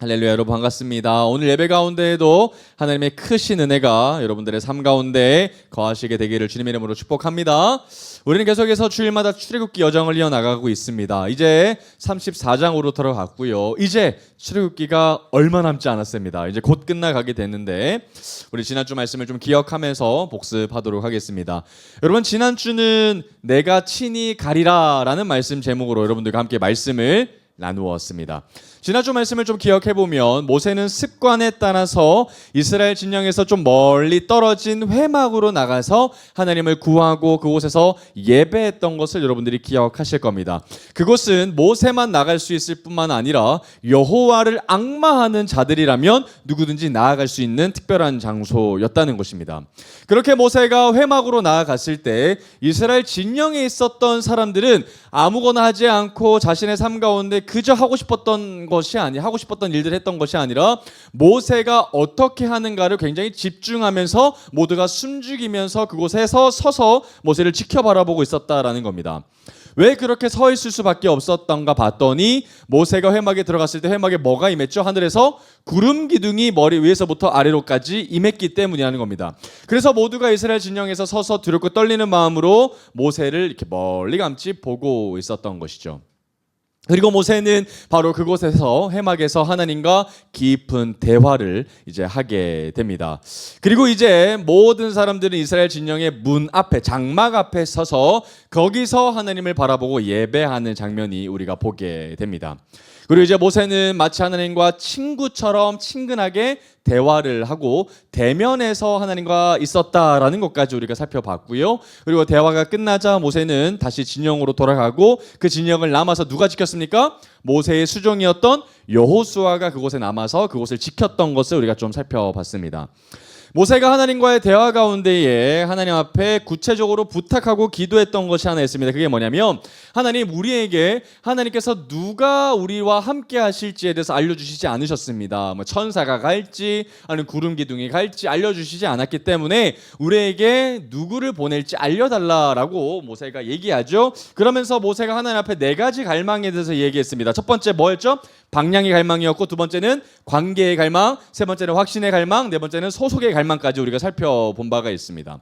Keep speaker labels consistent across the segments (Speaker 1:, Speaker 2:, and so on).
Speaker 1: 할렐루야, 여러분 반갑습니다. 오늘 예배 가운데에도 하나님의 크신 은혜가 여러분들의 삶 가운데 거하시게 되기를 주님의 이름으로 축복합니다. 우리는 계속해서 주일마다 출애굽기 여정을 이어나가고 있습니다. 이제 34장으로 들어갔고요. 이제 출애굽기가 얼마 남지 않았습니다. 이제 곧 끝나가게 됐는데 우리 지난주 말씀을 좀 기억하면서 복습하도록 하겠습니다. 여러분, 지난주는 내가 친히 가리라 라는 말씀 제목으로 여러분들과 함께 말씀을 나누었습니다. 지난주 말씀을 좀 기억해보면 모세는 습관에 따라서 이스라엘 진영에서 좀 멀리 떨어진 회막으로 나가서 하나님을 구하고 그곳에서 예배했던 것을 여러분들이 기억하실 겁니다. 그곳은 모세만 나갈 수 있을 뿐만 아니라 여호와를 앙마하는 자들이라면 누구든지 나아갈 수 있는 특별한 장소였다는 것입니다. 그렇게 모세가 회막으로 나아갔을 때 이스라엘 진영에 있었던 사람들은 아무거나 하지 않고 자신의 삶 가운데 그저 하고 싶었던 일들을 했던 것이 아니라 모세가 어떻게 하는가를 굉장히 집중하면서 모두가 숨죽이면서 그곳에서 서서 모세를 지켜바라보고 있었다라는 겁니다. 왜 그렇게 서 있을 수밖에 없었던가 봤더니 모세가 회막에 들어갔을 때 회막에 뭐가 임했죠? 하늘에서 구름 기둥이 머리 위에서부터 아래로까지 임했기 때문이라는 겁니다. 그래서 모두가 이스라엘 진영에서 서서 두렵고 떨리는 마음으로 모세를 이렇게 멀리감치 보고 있었던 것이죠. 그리고 모세는 바로 그곳에서 회막에서 하나님과 깊은 대화를 이제 하게 됩니다. 그리고 이제 모든 사람들은 이스라엘 진영의 문 앞에, 장막 앞에 서서 거기서 하나님을 바라보고 예배하는 장면이 우리가 보게 됩니다. 그리고 이제 모세는 마치 하나님과 친구처럼 친근하게 대화를 하고 대면에서 하나님과 있었다라는 것까지 우리가 살펴봤고요. 그리고 대화가 끝나자 모세는 다시 진영으로 돌아가고 그 진영을 남아서 누가 지켰습니까? 모세의 수종이었던 여호수아가 그곳에 남아서 그곳을 지켰던 것을 우리가 좀 살펴봤습니다. 모세가 하나님과의 대화 가운데에 하나님 앞에 구체적으로 부탁하고 기도했던 것이 하나 있습니다. 그게 뭐냐면 하나님, 우리에게 하나님께서 누가 우리와 함께 하실지에 대해서 알려주시지 않으셨습니다. 뭐 천사가 갈지 아니면 구름 기둥이 갈지 알려주시지 않았기 때문에 우리에게 누구를 보낼지 알려달라라고 모세가 얘기하죠. 그러면서 모세가 하나님 앞에 네 가지 갈망에 대해서 얘기했습니다. 첫 번째 뭐였죠? 방향의 갈망이었고, 두 번째는 관계의 갈망, 세 번째는 확신의 갈망, 네 번째는 소속의 갈망까지 우리가 살펴본 바가 있습니다.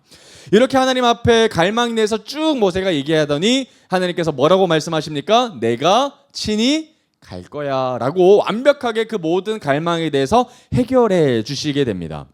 Speaker 1: 이렇게 하나님 앞에 갈망에 대해서 쭉 모세가 얘기하더니 하나님께서 뭐라고 말씀하십니까? 내가 친히 갈 거야 라고 완벽하게 그 모든 갈망에 대해서 해결해 주시게 됩니다.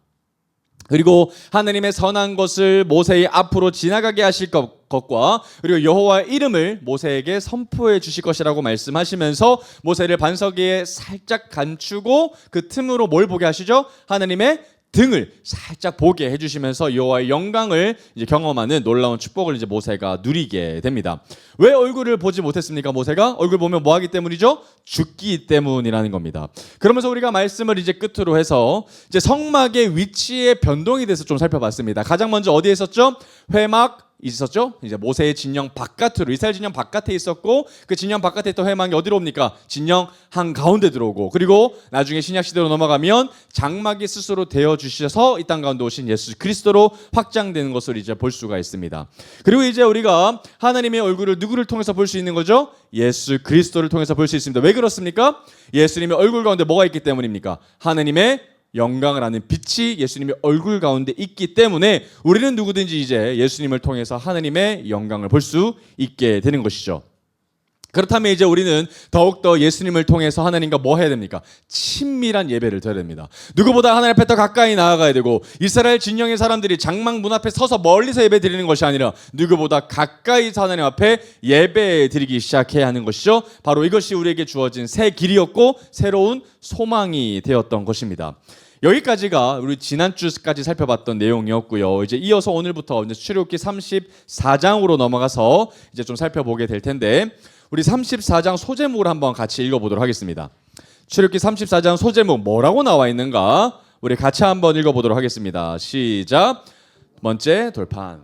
Speaker 1: 그리고 하나님의 선한 것을 모세의 앞으로 지나가게 하실 것과 그리고 여호와의 이름을 모세에게 선포해 주실 것이라고 말씀하시면서 모세를 반석 위에 살짝 감추고 그 틈으로 뭘 보게 하시죠? 하나님의 등을 살짝 보게 해주시면서 여호와의 영광을 이제 경험하는 놀라운 축복을 이제 모세가 누리게 됩니다. 왜 얼굴을 보지 못했습니까? 모세가 얼굴 보면 뭐하기 때문이죠? 죽기 때문이라는 겁니다. 그러면서 우리가 말씀을 이제 끝으로 해서 이제 성막의 위치의 변동에 대해서 좀 살펴봤습니다. 가장 먼저 어디에 있었죠? 회막 있었죠? 이제 모세의 진영 바깥으로, 이스라엘 진영 바깥에 있었고 그 진영 바깥에 있던 회막이 어디로 옵니까? 진영 한가운데 들어오고, 그리고 나중에 신약시대로 넘어가면 장막이 스스로 되어주셔서 이 땅 가운데 오신 예수 그리스도로 확장되는 것을 이제 볼 수가 있습니다. 그리고 이제 우리가 하나님의 얼굴을 누구를 통해서 볼 수 있는 거죠? 예수 그리스도를 통해서 볼 수 있습니다. 왜 그렇습니까? 예수님의 얼굴 가운데 뭐가 있기 때문입니까? 하나님의 영광을 아는 빛이 예수님의 얼굴 가운데 있기 때문에 우리는 누구든지 이제 예수님을 통해서 하나님의 영광을 볼 수 있게 되는 것이죠. 그렇다면 이제 우리는 더욱더 예수님을 통해서 하나님과 뭐 해야 됩니까? 친밀한 예배를 드려야 됩니다. 누구보다 하나님 앞에 더 가까이 나아가야 되고, 이스라엘 진영의 사람들이 장막 문 앞에 서서 멀리서 예배 드리는 것이 아니라 누구보다 가까이서 하나님 앞에 예배 드리기 시작해야 하는 것이죠. 바로 이것이 우리에게 주어진 새 길이었고 새로운 소망이 되었던 것입니다. 여기까지가 우리 지난주까지 살펴봤던 내용이었고요. 이제 이어서 오늘부터 이제 출애굽기 34장으로 넘어가서 이제 좀 살펴보게 될 텐데, 우리 34장 소제목을 한번 같이 읽어보도록 하겠습니다. 출애굽기 34장 소제목 뭐라고 나와 있는가? 우리 같이 한번 읽어보도록 하겠습니다. 시작. 번째 돌판.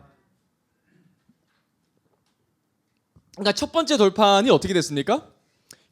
Speaker 1: 그러니까 첫 번째 돌판이 어떻게 됐습니까?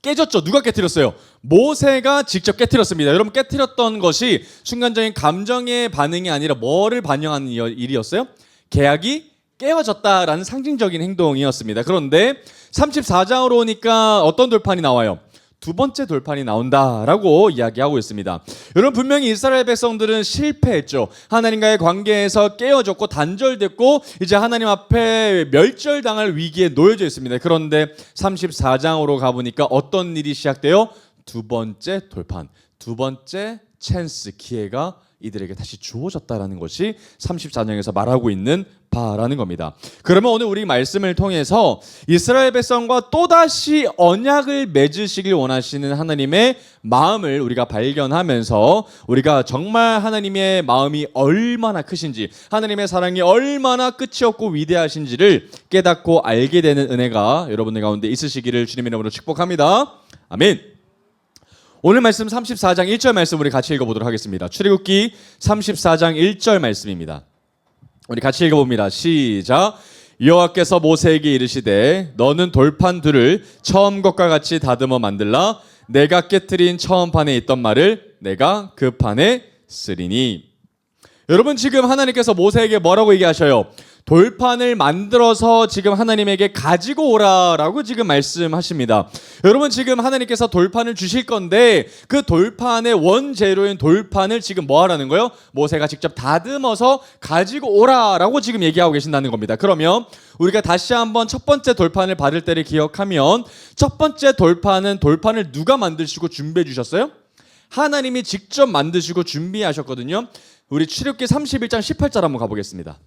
Speaker 1: 깨졌죠. 누가 깨트렸어요? 모세가 직접 깨트렸습니다. 여러분, 깨트렸던 것이 순간적인 감정의 반응이 아니라 뭐를 반영하는 일이었어요? 계약이 깨어졌다라는 상징적인 행동이었습니다. 그런데 34장으로 오니까 어떤 돌판이 나와요? 두 번째 돌판이 나온다라고 이야기하고 있습니다. 여러분, 분명히 이스라엘 백성들은 실패했죠. 하나님과의 관계에서 깨어졌고 단절됐고 이제 하나님 앞에 멸절당할 위기에 놓여져 있습니다. 그런데 34장으로 가보니까 어떤 일이 시작돼요? 두 번째 돌판, 두 번째 찬스, 기회가 이들에게 다시 주어졌다라는 것이 34장에서 말하고 있는 바라는 겁니다. 그러면 오늘 우리 말씀을 통해서 이스라엘 백성과 또다시 언약을 맺으시길 원하시는 하나님의 마음을 우리가 발견하면서 우리가 정말 하나님의 마음이 얼마나 크신지, 하나님의 사랑이 얼마나 끝이 없고 위대하신지를 깨닫고 알게 되는 은혜가 여러분들 가운데 있으시기를 주님의 이름으로 축복합니다. 아멘. 오늘 말씀 34장 1절 말씀 우리 같이 읽어보도록 하겠습니다. 출애굽기 34장 1절 말씀입니다. 우리 같이 읽어봅니다. 시작. 여호와께서 모세에게 이르시되 너는 돌판 둘을 처음 것과 같이 다듬어 만들라. 내가 깨트린 처음 판에 있던 말을 내가 그 판에 쓰리니. 여러분, 지금 하나님께서 모세에게 뭐라고 얘기하셔요? 돌판을 만들어서 지금 하나님에게 가지고 오라라고 지금 말씀하십니다. 여러분, 지금 하나님께서 돌판을 주실 건데 그 돌판의 원재료인 돌판을 지금 뭐 하라는 거예요? 모세가 직접 다듬어서 가지고 오라라고 지금 얘기하고 계신다는 겁니다. 그러면 우리가 다시 한번 첫 번째 돌판을 받을 때를 기억하면 첫 번째 돌판을 누가 만드시고 준비해 주셨어요? 하나님이 직접 만드시고 준비하셨거든요. 우리 출애굽기 31장 18절 한번 가보겠습니다.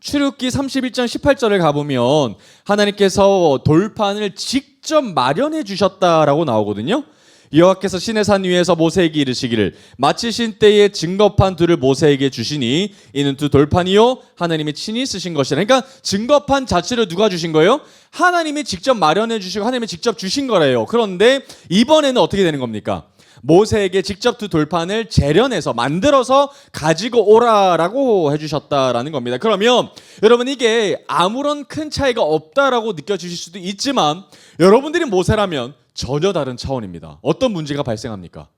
Speaker 1: 출애굽기 31장 18절을 가보면 하나님께서 돌판을 직접 마련해 주셨다라고 나오거든요. 여호와께서 시내산 위에서 모세에게 이르시기를 마치신 때에 증거판 둘을 모세에게 주시니 이는 두 돌판이요 하나님이 친히 쓰신 것이라. 그러니까 증거판 자체를 누가 주신 거예요? 하나님이 직접 마련해 주시고 하나님이 직접 주신 거래요. 그런데 이번에는 어떻게 되는 겁니까? 모세에게 직접 두 돌판을 재련해서 만들어서 가지고 오라라고 해주셨다라는 겁니다. 그러면 여러분, 이게 아무런 큰 차이가 없다라고 느껴지실 수도 있지만 여러분들이 모세라면 전혀 다른 차원입니다. 어떤 문제가 발생합니까?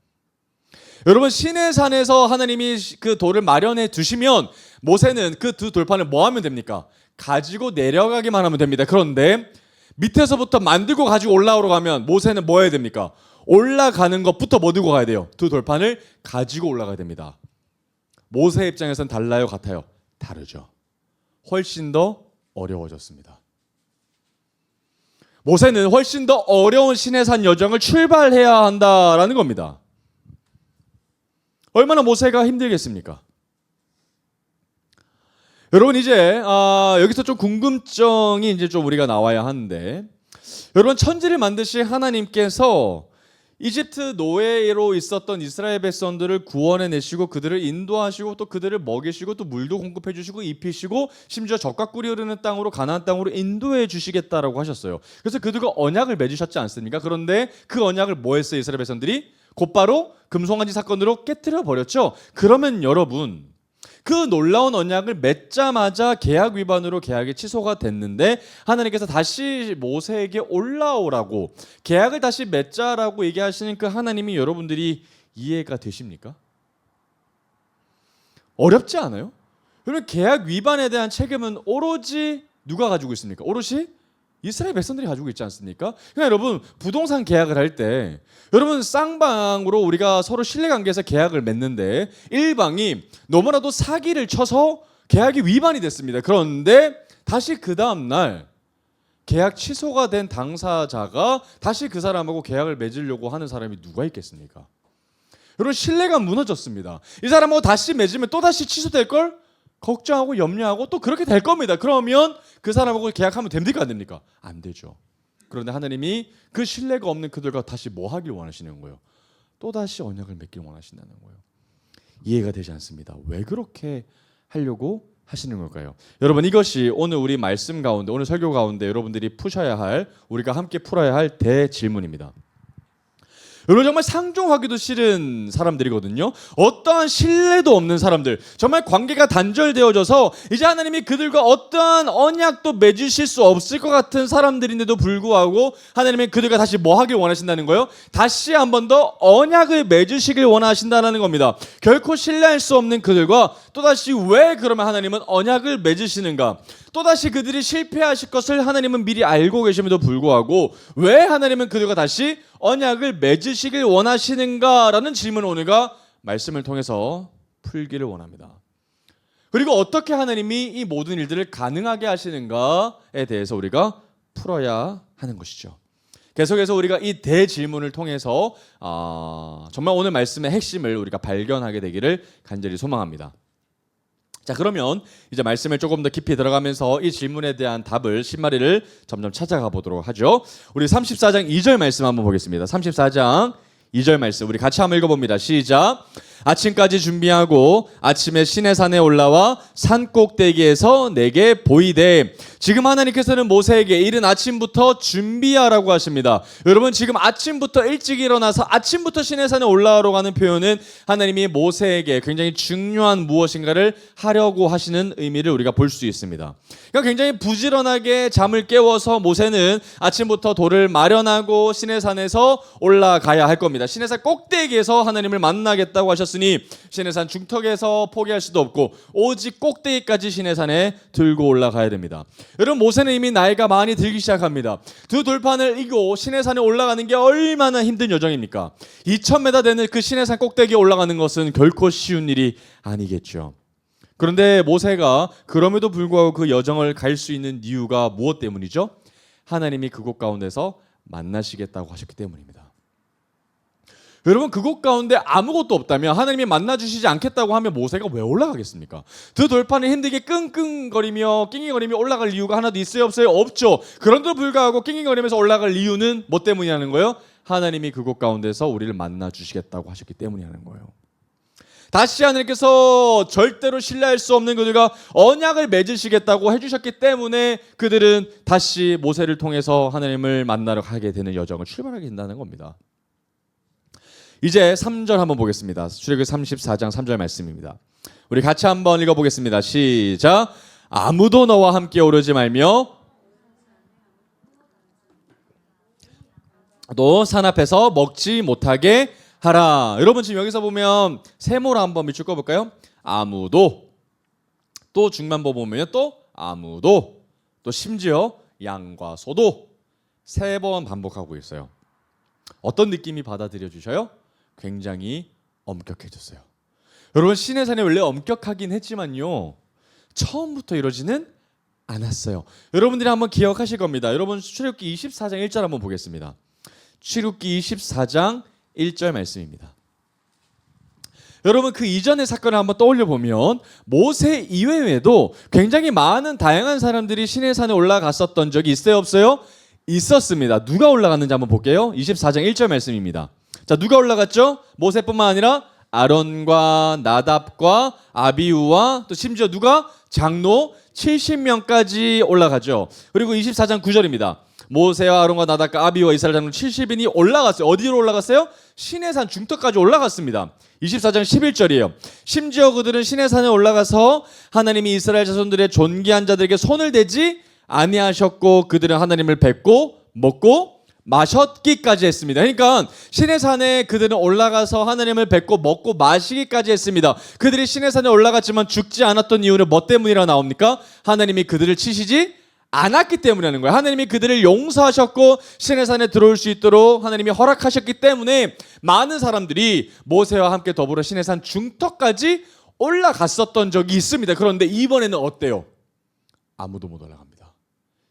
Speaker 1: 여러분, 시내산에서 하나님이 그 돌을 마련해 두시면 모세는 그 두 돌판을 뭐 하면 됩니까? 가지고 내려가기만 하면 됩니다. 그런데 밑에서부터 만들고 가지고 올라오러 가면 모세는 뭐 해야 됩니까? 올라가는 것부터 뭐 들고 가야 돼요? 두 돌판을 가지고 올라가야 됩니다. 모세 입장에서는 달라요, 같아요? 다르죠. 훨씬 더 어려워졌습니다. 모세는 훨씬 더 어려운 시내산 여정을 출발해야 한다라는 겁니다. 얼마나 모세가 힘들겠습니까? 여러분, 이제 여기서 좀 궁금증이 이제 좀 우리가 나와야 하는데, 여러분, 천지를 만드신 하나님께서 이집트 노예로 있었던 이스라엘 백성들을 구원해 내시고 그들을 인도하시고 또 그들을 먹이시고 또 물도 공급해 주시고 입히시고 심지어 젖과 꿀이 흐르는 땅으로 가나안 땅으로 인도해 주시겠다라고 하셨어요. 그래서 그들과 언약을 맺으셨지 않습니까? 그런데 그 언약을 뭐 했어요? 이스라엘 백성들이 곧바로 금송아지 사건으로 깨트려 버렸죠. 그러면 여러분, 그 놀라운 언약을 맺자마자 계약 위반으로 계약이 취소가 됐는데 하나님께서 다시 모세에게 올라오라고 계약을 다시 맺자라고 얘기하시는 그 하나님이 여러분들이 이해가 되십니까? 어렵지 않아요? 그러면 계약 위반에 대한 책임은 오로지 누가 가지고 있습니까? 오롯이 이스라엘 백성들이 가지고 있지 않습니까? 그러니까 여러분, 부동산 계약을 할 때 여러분, 쌍방으로 우리가 서로 신뢰관계에서 계약을 맺는데 일방이 너무나도 사기를 쳐서 계약이 위반이 됐습니다. 그런데 다시 그 다음날 계약 취소가 된 당사자가 다시 그 사람하고 계약을 맺으려고 하는 사람이 누가 있겠습니까? 여러분, 신뢰가 무너졌습니다. 이 사람하고 다시 맺으면 또다시 취소될걸? 걱정하고 염려하고 또 그렇게 될 겁니다. 그러면 그 사람하고 계약하면 됩니까? 안 됩니까? 안 되죠. 그런데 하나님이 그 신뢰가 없는 그들과 다시 뭐 하길 원하시는 거예요? 또다시 언약을 맺길 원하신다는 거예요. 이해가 되지 않습니다. 왜 그렇게 하려고 하시는 걸까요? 여러분, 이것이 오늘 우리 말씀 가운데, 오늘 설교 가운데 여러분들이 푸셔야 할, 우리가 함께 풀어야 할 대질문입니다. 여러분, 정말 상종하기도 싫은 사람들이거든요. 어떠한 신뢰도 없는 사람들, 정말 관계가 단절되어져서 이제 하나님이 그들과 어떠한 언약도 맺으실 수 없을 것 같은 사람들인데도 불구하고 하나님이 그들과 다시 뭐 하길 원하신다는 거예요? 다시 한 번 더 언약을 맺으시길 원하신다는 겁니다. 결코 신뢰할 수 없는 그들과 또다시 왜 그러면 하나님은 언약을 맺으시는가? 또다시 그들이 실패하실 것을 하나님은 미리 알고 계심에도 불구하고 왜 하나님은 그들과 다시 언약을 맺으시길 원하시는가라는 질문을 오늘가 말씀을 통해서 풀기를 원합니다. 그리고 어떻게 하나님이 이 모든 일들을 가능하게 하시는가에 대해서 우리가 풀어야 하는 것이죠. 계속해서 우리가 이 대질문을 통해서 정말 오늘 말씀의 핵심을 우리가 발견하게 되기를 간절히 소망합니다. 자, 그러면 이제 말씀을 조금 더 깊이 들어가면서 이 질문에 대한 답을 신마리를 점점 찾아가 보도록 하죠. 우리 34장 2절 말씀 한번 보겠습니다. 34장 2절 말씀 우리 같이 한번 읽어봅니다. 시작. 아침까지 준비하고 아침에 시내산에 올라와 산 꼭대기에서 내게 보이되. 지금 하나님께서는 모세에게 이른 아침부터 준비하라고 하십니다. 여러분, 지금 아침부터 일찍 일어나서 아침부터 시내산에 올라가러 가는 표현은 하나님이 모세에게 굉장히 중요한 무엇인가를 하려고 하시는 의미를 우리가 볼 수 있습니다. 그러니까 굉장히 부지런하게 잠을 깨워서 모세는 아침부터 돌을 마련하고 시내산에서 올라가야 할 겁니다. 시내산 꼭대기에서 하나님을 만나겠다고 하셨으니 시내산 중턱에서 포기할 수도 없고 오직 꼭대기까지 시내산에 들고 올라가야 됩니다. 여러분, 모세는 이미 나이가 많이 들기 시작합니다. 두 돌판을 이고 시내산에 올라가는 게 얼마나 힘든 여정입니까? 2000m 되는 그 시내산 꼭대기에 올라가는 것은 결코 쉬운 일이 아니겠죠. 그런데 모세가 그럼에도 불구하고 그 여정을 갈 수 있는 이유가 무엇 때문이죠? 하나님이 그곳 가운데서 만나시겠다고 하셨기 때문입니다. 여러분, 그곳 가운데 아무것도 없다면 하나님이 만나주시지 않겠다고 하면 모세가 왜 올라가겠습니까? 두 돌판을 힘들게 끙끙거리며 낑낑거리며 올라갈 이유가 하나도 있어요? 없어요? 없죠. 그런데도 불구하고 낑낑거리면서 올라갈 이유는 뭐 때문이라는 거예요? 하나님이 그곳 가운데서 우리를 만나주시겠다고 하셨기 때문이라는 거예요. 다시 하나님께서 절대로 신뢰할 수 없는 그들과 언약을 맺으시겠다고 해주셨기 때문에 그들은 다시 모세를 통해서 하나님을 만나러 가게 되는 여정을 출발하게 된다는 겁니다. 이제 3절 한번 보겠습니다. 출애굽기 34장 3절 말씀입니다. 우리 같이 한번 읽어보겠습니다. 시작. 아무도 너와 함께 오르지 말며 또 산 앞에서 먹지 못하게 하라. 여러분, 지금 여기서 보면 세모로 한번 밑줄 꺼볼까요? 아무도, 또 중만보 보면 또 아무도, 또 심지어 양과 소도 3번 반복하고 있어요. 어떤 느낌이 받아들여 주셔요? 굉장히 엄격해졌어요. 여러분, 시내산이 원래 엄격하긴 했지만요, 처음부터 이러지는 않았어요. 여러분들이 한번 기억하실 겁니다. 여러분, 출애굽기 24장 1절 한번 보겠습니다. 출애굽기 24장 1절 말씀입니다. 여러분, 그 이전의 사건을 한번 떠올려 보면 모세 이외에도 굉장히 많은 다양한 사람들이 시내산에 올라갔었던 적이 있어요? 없어요? 있었습니다. 누가 올라갔는지 한번 볼게요. 24장 1절 말씀입니다. 자, 누가 올라갔죠? 모세뿐만 아니라 아론과 나답과 아비우와 또 심지어 누가? 장로 70명까지 올라가죠. 그리고 24장 9절입니다. 모세와 아론과 나답과 아비우와 이스라엘 장로 70인이 올라갔어요. 어디로 올라갔어요? 시내산 중턱까지 올라갔습니다. 24장 11절이에요. 심지어 그들은 시내산에 올라가서 하나님이 이스라엘 자손들의 존귀한 자들에게 손을 대지 아니하셨고 그들은 하나님을 뵙고 먹고 마셨기까지 했습니다. 그러니까 시내산에 그들은 올라가서 하나님을 뵙고 먹고 마시기까지 했습니다. 그들이 시내산에 올라갔지만 죽지 않았던 이유는 뭐 때문이라 나옵니까? 하나님이 그들을 치시지 않았기 때문이라는 거예요. 하나님이 그들을 용서하셨고 시내산에 들어올 수 있도록 하나님이 허락하셨기 때문에 많은 사람들이 모세와 함께 더불어 시내산 중턱까지 올라갔었던 적이 있습니다. 그런데 이번에는 어때요? 아무도 못 올라갑니다.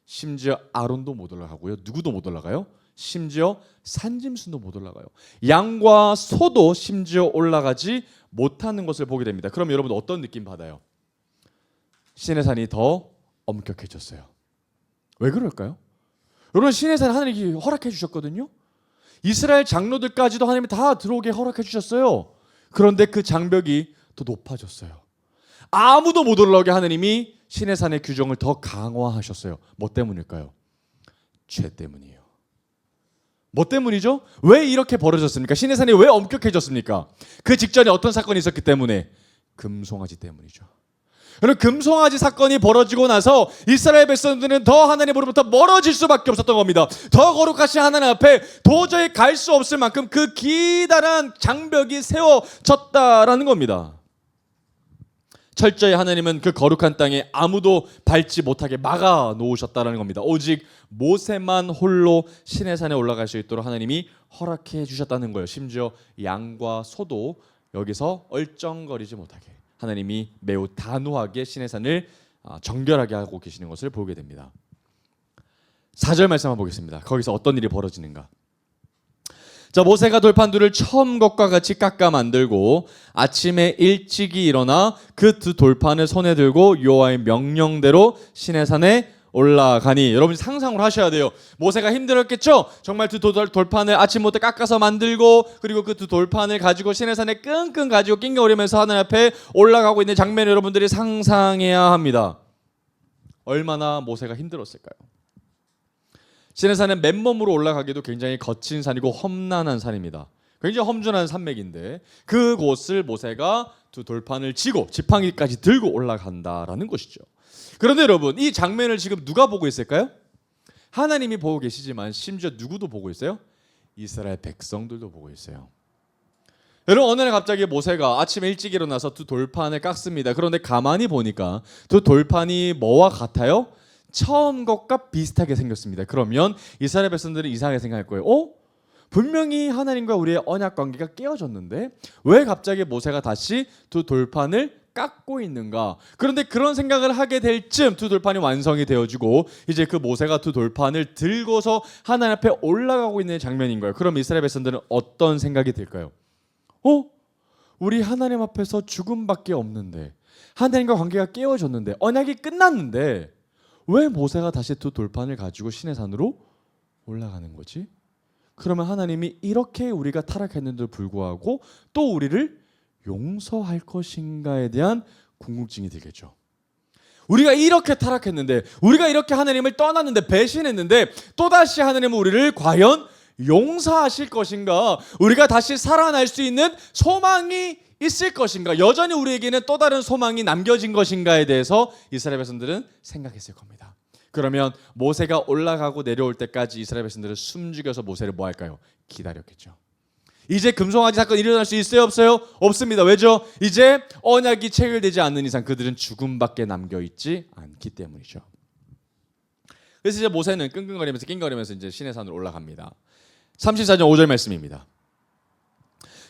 Speaker 1: 심지어 아론도 못 올라가고요. 누구도 못 올라가요? 심지어 산짐승도 못 올라가요. 양과 소도 심지어 올라가지 못하는 것을 보게 됩니다. 그럼 여러분 어떤 느낌 받아요? 시내산이 더 엄격해졌어요. 왜 그럴까요? 여러분, 시내산 하나님이 허락해 주셨거든요. 이스라엘 장로들까지도 하나님이 다 들어오게 허락해 주셨어요. 그런데 그 장벽이 더 높아졌어요. 아무도 못 올라오게 하나님이 시내산의 규정을 더 강화하셨어요. 뭐 때문일까요? 죄 때문이에요. 뭐 때문이죠? 왜 이렇게 벌어졌습니까? 시내산이 왜 엄격해졌습니까? 그 직전에 어떤 사건이 있었기 때문에? 금송아지 때문이죠. 여러분, 금송아지 사건이 벌어지고 나서 이스라엘 백성들은 더 하나님으로부터 멀어질 수밖에 없었던 겁니다. 더 거룩하신 하나님 앞에 도저히 갈 수 없을 만큼 그 기다란 장벽이 세워졌다라는 겁니다. 철저히 하나님은 그 거룩한 땅에 아무도 밟지 못하게 막아 놓으셨다는 겁니다. 오직 모세만 홀로 시내산에 올라갈 수 있도록 하나님이 허락해 주셨다는 거예요. 심지어 양과 소도 여기서 얼쩡거리지 못하게 하나님이 매우 단호하게 시내산을 정결하게 하고 계시는 것을 보게 됩니다. 4절 말씀 한번 보겠습니다. 거기서 어떤 일이 벌어지는가. 자, 모세가 돌판들을 처음 것과 같이 깎아 만들고 아침에 일찍이 일어나 그 두 돌판을 손에 들고 여호와의 명령대로 시내산에 올라가니. 여러분 상상을 하셔야 돼요. 모세가 힘들었겠죠? 정말 두 돌판을 아침부터 깎아서 만들고 그리고 그 두 돌판을 가지고 시내산에 끙끙 가지고 낑겨오르면서 하늘 앞에 올라가고 있는 장면을 여러분들이 상상해야 합니다. 얼마나 모세가 힘들었을까요? 시내산은 맨몸으로 올라가기도 굉장히 거친 산이고 험난한 산입니다. 굉장히 험준한 산맥인데 그곳을 모세가 두 돌판을 쥐고 지팡이까지 들고 올라간다라는 것이죠. 그런데 여러분, 이 장면을 지금 누가 보고 있을까요? 하나님이 보고 계시지만 심지어 누구도 보고 있어요? 이스라엘 백성들도 보고 있어요. 여러분, 어느 날 갑자기 모세가 아침에 일찍 일어나서 두 돌판을 깎습니다. 그런데 가만히 보니까 두 돌판이 뭐와 같아요? 처음 것과 비슷하게 생겼습니다. 그러면 이스라엘 백성들은 이상하게 생각할 거예요. 분명히 하나님과 우리의 언약 관계가 깨어졌는데 왜 갑자기 모세가 다시 두 돌판을 깎고 있는가? 그런데 그런 생각을 하게 될 쯤 두 돌판이 완성이 되어지고 이제 그 모세가 두 돌판을 들고서 하나님 앞에 올라가고 있는 장면인 거예요. 그럼 이스라엘 백성들은 어떤 생각이 들까요? 우리 하나님 앞에서 죽음밖에 없는데, 하나님과 관계가 깨어졌는데, 언약이 끝났는데 왜 모세가 다시 두 돌판을 가지고 시내산으로 올라가는 거지? 그러면 하나님이 이렇게 우리가 타락했는데도 불구하고 또 우리를 용서할 것인가에 대한 궁금증이 들겠죠. 우리가 이렇게 타락했는데, 우리가 이렇게 하나님을 떠났는데, 배신했는데 또다시 하나님은 우리를 과연 용서하실 것인가? 우리가 다시 살아날 수 있는 소망이 있을 것인가? 여전히 우리에게는 또 다른 소망이 남겨진 것인가에 대해서 이스라엘 백성들은 생각했을 겁니다. 그러면 모세가 올라가고 내려올 때까지 이스라엘 백성들은 숨죽여서 모세를 뭐 할까요? 기다렸겠죠. 이제 금송아지 사건 일어날 수 있어요? 없어요? 없습니다. 왜죠? 이제 언약이 체결되지 않는 이상 그들은 죽음밖에 남겨있지 않기 때문이죠. 그래서 이제 모세는 끙끙거리면서 낑거리면서 이제 시내산으로 올라갑니다. 34절 5절 말씀입니다.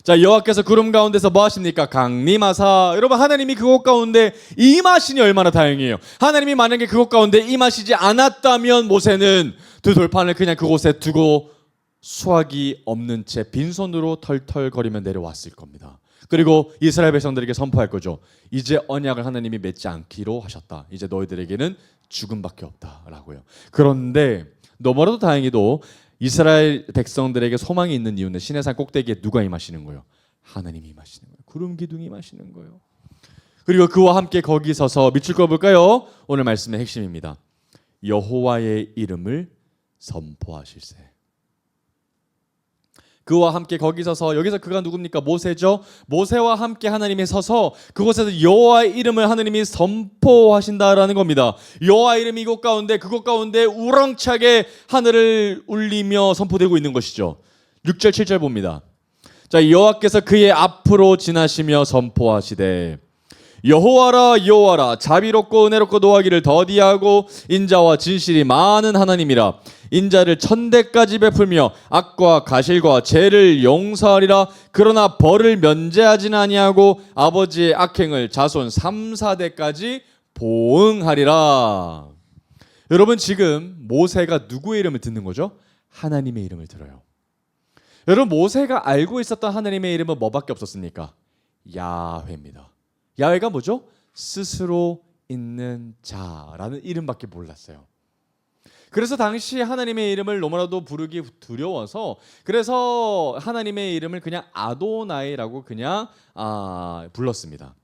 Speaker 1: 자, 여호와께서 구름 가운데서 뭐 하십니까? 강림하사. 여러분, 하나님이 그곳 가운데 임하시니 얼마나 다행이에요. 하나님이 만약에 그곳 가운데 임하시지 않았다면 모세는 두 돌판을 그냥 그곳에 두고 수확이 없는 채 빈손으로 털털거리며 내려왔을 겁니다. 그리고 이스라엘 백성들에게 선포할 거죠. 이제 언약을 하나님이 맺지 않기로 하셨다. 이제 너희들에게는 죽음밖에 없다라고요. 그런데 너무나도 다행히도 이스라엘 백성들에게 소망이 있는 이유는 시내산 꼭대기에 누가 임하시는 거예요? 하나님이 임하시는 거예요. 구름 기둥이 임하시는 거예요. 그리고 그와 함께 거기 서서 밑줄 그어볼까요? 오늘 말씀의 핵심입니다. 여호와의 이름을 선포하실세. 그와 함께 거기 서서, 여기서 그가 누굽니까? 모세죠. 모세와 함께 하나님이 서서 그곳에서 여호와의 이름을 하나님이 선포하신다라는 겁니다. 여호와의 이름이 이곳 가운데, 그곳 가운데 우렁차게 하늘을 울리며 선포되고 있는 것이죠. 6절 7절 봅니다. 자, 여호와께서 그의 앞으로 지나시며 선포하시되 여호와라 여호와라 자비롭고 은혜롭고 노하기를 더디하고 인자와 진실이 많은 하나님이라. 인자를 천대까지 베풀며 악과 가실과 죄를 용서하리라. 그러나 벌을 면제하지는 아니하고 아버지의 악행을 자손 3, 4대까지 보응하리라. 여러분, 지금 모세가 누구의 이름을 듣는 거죠? 하나님의 이름을 들어요. 여러분, 모세가 알고 있었던 하나님의 이름은 뭐밖에 없었습니까? 야훼입니다. 야훼가 뭐죠? 스스로 있는 자라는 이름밖에 몰랐어요. 그래서 당시 하나님의 이름을 너무나도 부르기 두려워서, 그래서 하나님의 이름을 그냥 아도나이라고 그냥 불렀습니다.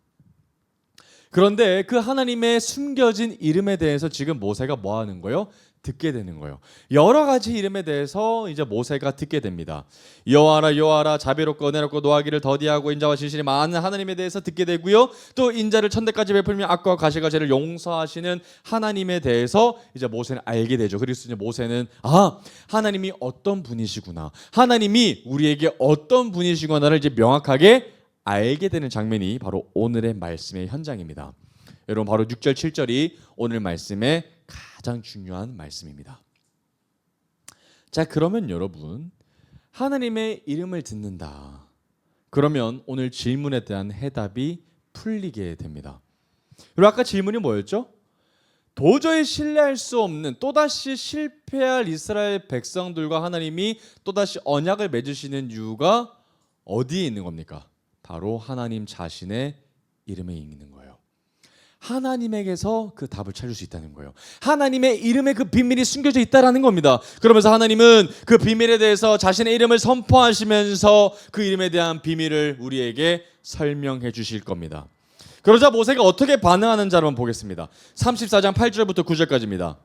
Speaker 1: 그런데 그 하나님의 숨겨진 이름에 대해서 지금 모세가 뭐 하는 거예요? 듣게 되는 거예요. 여러 가지 이름에 대해서 이제 모세가 듣게 됩니다. 여호와라 여호와라 자비롭고 은혜롭고 노하기를 더디하고 인자와 진실이 많은 하나님에 대해서 듣게 되고요. 또 인자를 천대까지 베풀며 악과 가실과 죄를 용서하시는 하나님에 대해서 이제 모세는 알게 되죠. 그래서 이제 모세는 하나님이 어떤 분이시구나, 하나님이 우리에게 어떤 분이시구나를 이제 명확하게 알게 되는 장면이 바로 오늘의 말씀의 현장입니다. 여러분 바로 6절 7절이 오늘 말씀의 가장 중요한 말씀입니다. 자, 그러면 여러분 하나님의 이름을 듣는다. 그러면 오늘 질문에 대한 해답이 풀리게 됩니다. 그리고 아까 질문이 뭐였죠? 도저히 신뢰할 수 없는 또다시 실패할 이스라엘 백성들과 하나님이 또다시 언약을 맺으시는 이유가 어디에 있는 겁니까? 바로 하나님 자신의 이름에 있는 거예요. 하나님에게서 그 답을 찾을 수 있다는 거예요. 하나님의 이름에 그 비밀이 숨겨져 있다는 겁니다. 그러면서 하나님은 그 비밀에 대해서 자신의 이름을 선포하시면서 그 이름에 대한 비밀을 우리에게 설명해 주실 겁니다. 그러자 모세가 어떻게 반응하는지 한번 보겠습니다. 34장 8절부터 9절까지입니다.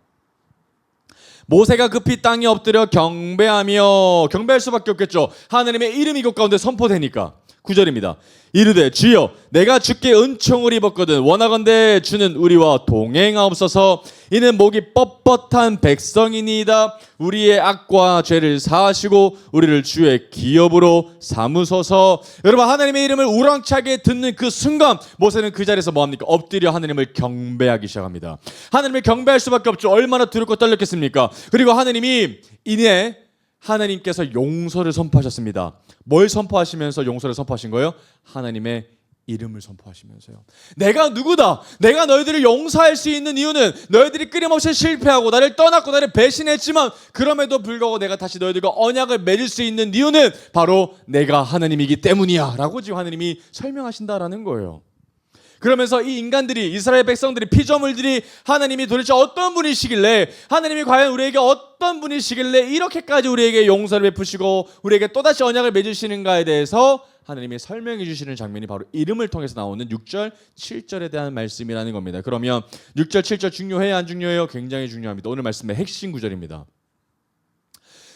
Speaker 1: 모세가 급히 땅에 엎드려 경배할 수밖에 없겠죠. 하나님의 이름이 이곳 가운데 선포되니까. 9절입니다. 이르되 주여 내가 주께 은총을 입었거든 원하건대 주는 우리와 동행하옵소서. 이는 목이 뻣뻣한 백성이니이다. 우리의 악과 죄를 사하시고 우리를 주의 기업으로 삼으소서. 여러분 하나님의 이름을 우렁차게 듣는 그 순간 모세는 그 자리에서 뭐합니까? 엎드려 하나님을 경배하기 시작합니다. 하나님을 경배할 수밖에 없죠. 얼마나 두렵고 떨렸겠습니까? 그리고 하나님이 이내 하나님께서 용서를 선포하셨습니다. 뭘 선포하시면서 용서를 선포하신 거예요? 하나님의 이름을 선포하시면서요. 내가 누구다? 내가 너희들을 용서할 수 있는 이유는 너희들이 끊임없이 실패하고 나를 떠났고 나를 배신했지만 그럼에도 불구하고 내가 다시 너희들과 언약을 맺을 수 있는 이유는 바로 내가 하나님이기 때문이야 라고 지금 하나님이 설명하신다라는 거예요. 그러면서 이 인간들이 이스라엘 백성들이 피조물들이 하나님이 도대체 어떤 분이시길래 하나님이 과연 우리에게 어떤 분이시길래 이렇게까지 우리에게 용서를 베푸시고 우리에게 또다시 언약을 맺으시는가에 대해서 하나님이 설명해 주시는 장면이 바로 이름을 통해서 나오는 6절 7절에 대한 말씀이라는 겁니다. 그러면 6절 7절 중요해요 안 중요해요? 굉장히 중요합니다. 오늘 말씀의 핵심 구절입니다.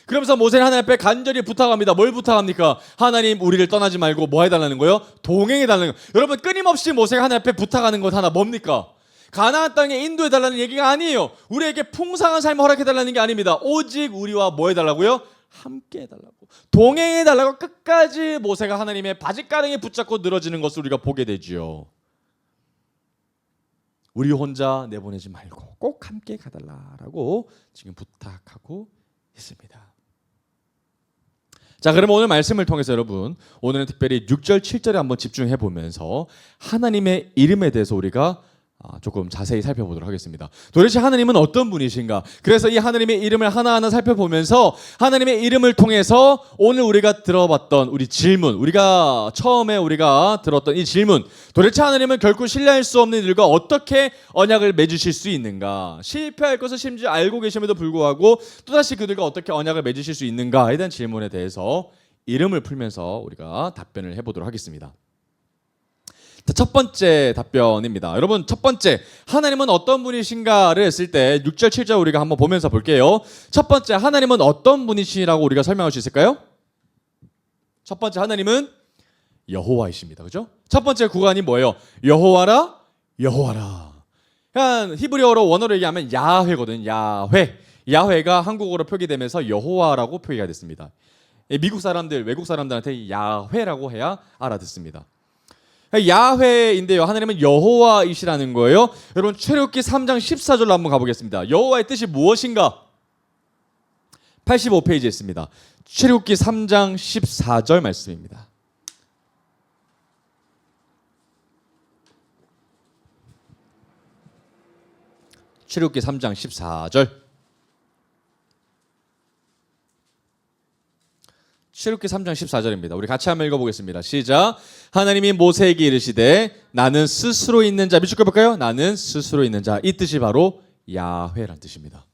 Speaker 1: 그러면서 모세는 하나님 앞에 간절히 부탁합니다. 뭘 부탁합니까? 하나님 우리를 떠나지 말고 뭐 해달라는 거예요? 동행해달라는 거예요. 여러분 끊임없이 모세가 하나님 앞에 부탁하는 것 하나 뭡니까? 가나안 땅에 인도해달라는 얘기가 아니에요. 우리에게 풍성한 삶을 허락해달라는 게 아닙니다. 오직 우리와 뭐 해달라고요? 함께 해달라고, 동행해달라고 끝까지 모세가 하나님의 바짓가랑이에 붙잡고 늘어지는 것을 우리가 보게 되지요. 우리 혼자 내보내지 말고 꼭 함께 가달라라고 지금 부탁하고 있습니다. 자, 그러면 오늘 말씀을 통해서 여러분 오늘은 특별히 6절 7절에 한번 집중해 보면서 하나님의 이름에 대해서 우리가 조금 자세히 살펴보도록 하겠습니다. 도대체 하나님은 어떤 분이신가? 그래서 이 하나님의 이름을 하나하나 살펴보면서 하나님의 이름을 통해서 오늘 우리가 들어봤던 우리 질문, 우리가 처음에 들었던 이 질문, 도대체 하나님은 결코 신뢰할 수 없는 이들과 어떻게 언약을 맺으실 수 있는가? 실패할 것을 심지어 알고 계심에도 불구하고 또다시 그들과 어떻게 언약을 맺으실 수 있는가에 대한 질문에 대해서 이름을 풀면서 우리가 답변을 해보도록 하겠습니다. 자, 첫 번째 답변입니다. 여러분 첫 번째 하나님은 어떤 분이신가를 했을 때 6절 7절 우리가 한번 보면서 볼게요. 첫 번째 하나님은 어떤 분이시라고 우리가 설명할 수 있을까요? 첫 번째 하나님은 여호와이십니다. 그죠? 첫 번째 구간이 뭐예요? 여호와라 여호와라. 그러니까 히브리어로 원어로 얘기하면 야훼거든. 야훼가 한국어로 표기되면서 여호와라고 표기가 됐습니다. 미국 사람들, 외국 사람들한테 야훼라고 해야 알아듣습니다. 야훼인데요. 하나님은 여호와이시라는 거예요. 여러분 출애굽기 3장 14절로 한번 가보겠습니다. 여호와의 뜻이 무엇인가? 85페이지에 있습니다. 출애굽기 3장 14절 말씀입니다. 출애굽기 3장 14절. 출애굽기 3장 14절입니다. 우리 같이 한번 읽어보겠습니다. 시작. 하나님이 모세에게 이르시되 나는 스스로 있는 자, 밑줄 볼까요? 나는 스스로 있는 자. 이 뜻이 바로 야훼라는 뜻입니다.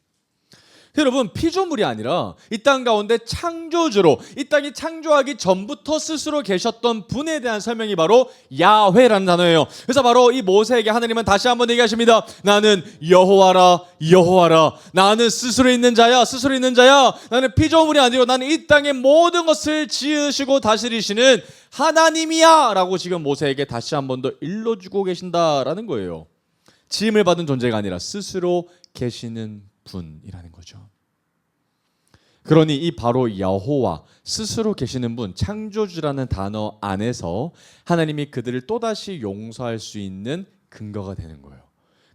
Speaker 1: 여러분 피조물이 아니라 이 땅 가운데 창조주로 이 땅이 창조하기 전부터 스스로 계셨던 분에 대한 설명이 바로 야훼라는 단어예요. 그래서 바로 이 모세에게 하나님은 다시 한번 얘기하십니다. 나는 여호와라 여호와라. 나는 스스로 있는 자야 스스로 있는 자야. 나는 피조물이 아니고 나는 이 땅의 모든 것을 지으시고 다스리시는 하나님이야 라고 지금 모세에게 다시 한 번 더 일러주고 계신다라는 거예요. 지음을 받은 존재가 아니라 스스로 계시는 분이라는 거죠. 그러니 이 바로 여호와 스스로 계시는 분, 창조주라는 단어 안에서 하나님이 그들을 또다시 용서할 수 있는 근거가 되는 거예요.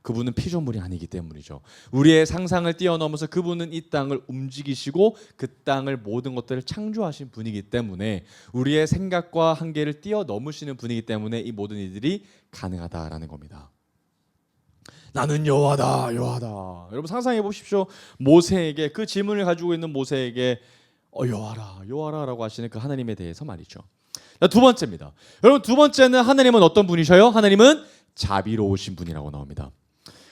Speaker 1: 그분은 피조물이 아니기 때문이죠. 우리의 상상을 뛰어넘어서 그분은 이 땅을 움직이시고 그 땅을 모든 것들을 창조하신 분이기 때문에 우리의 생각과 한계를 뛰어넘으시는 분이기 때문에 이 모든 일들이 가능하다라는 겁니다. 나는 여호와다, 여호와다. 여러분 상상해 보십시오. 모세에게 그 질문을 가지고 있는 모세에게 여호와라, 여호와라라고 하시는 그 하나님에 대해서 말이죠. 두 번째입니다. 여러분 두 번째는 하나님은 어떤 분이셔요? 하나님은 자비로우신 분이라고 나옵니다.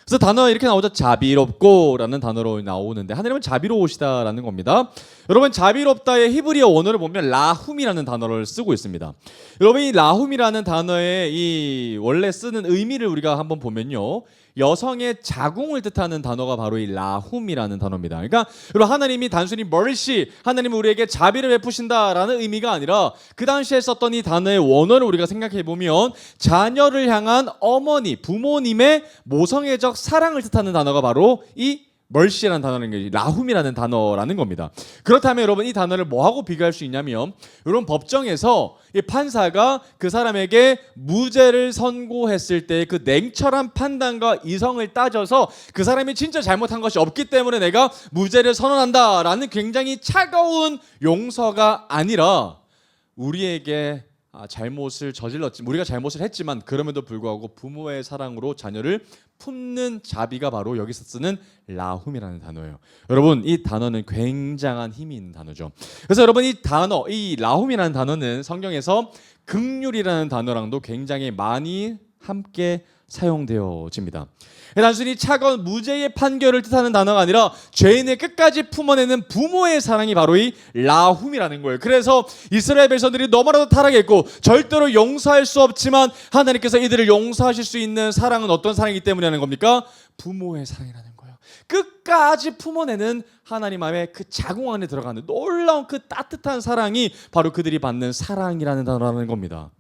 Speaker 1: 그래서 단어가 이렇게 나오죠. 자비롭고라는 단어로 나오는데 하나님은 자비로우시다라는 겁니다. 여러분 자비롭다의 히브리어 원어를 보면 라훔이라는 단어를 쓰고 있습니다. 여러분 이 라훔이라는 단어의 이 원래 쓰는 의미를 우리가 한번 보면요. 여성의 자궁을 뜻하는 단어가 바로 이 라훔이라는 단어입니다. 그러니까 여러분 하나님이 단순히 mercy, 하나님은 우리에게 자비를 베푸신다라는 의미가 아니라 그 당시에 썼던 이 단어의 원어를 우리가 생각해 보면 자녀를 향한 어머니, 부모님의 모성애적 사랑을 뜻하는 단어가 바로 이 멀시라는 단어는 게 라훔이라는 단어라는 겁니다. 그렇다면 여러분 이 단어를 뭐하고 비교할 수 있냐면 여러분 법정에서 이 판사가 그 사람에게 무죄를 선고했을 때 그 냉철한 판단과 이성을 따져서 그 사람이 진짜 잘못한 것이 없기 때문에 내가 무죄를 선언한다라는 굉장히 차가운 용서가 아니라 우리에게 잘못을 저질렀지만 우리가 잘못을 했지만 그럼에도 불구하고 부모의 사랑으로 자녀를 품는 자비가 바로 여기서 쓰는 라훔이라는 단어예요. 여러분 이 단어는 굉장한 힘이 있는 단어죠. 그래서 여러분 이 단어, 이 라훔이라는 단어는 성경에서 긍휼이라는 단어랑도 굉장히 많이 함께 사용되어집니다. 단순히 차가운 무죄의 판결을 뜻하는 단어가 아니라 죄인을 끝까지 품어내는 부모의 사랑이 바로 이 라훔이라는 거예요. 그래서 이스라엘 백성들이 너무나도 타락했고 절대로 용서할 수 없지만 하나님께서 이들을 용서하실 수 있는 사랑은 어떤 사랑이기 때문이라는 겁니까? 부모의 사랑이라는 거예요. 끝까지 품어내는 하나님 안에 그 자궁 안에 들어가는 놀라운 그 따뜻한 사랑이 바로 그들이 받는 사랑이라는 단어라는 겁니다.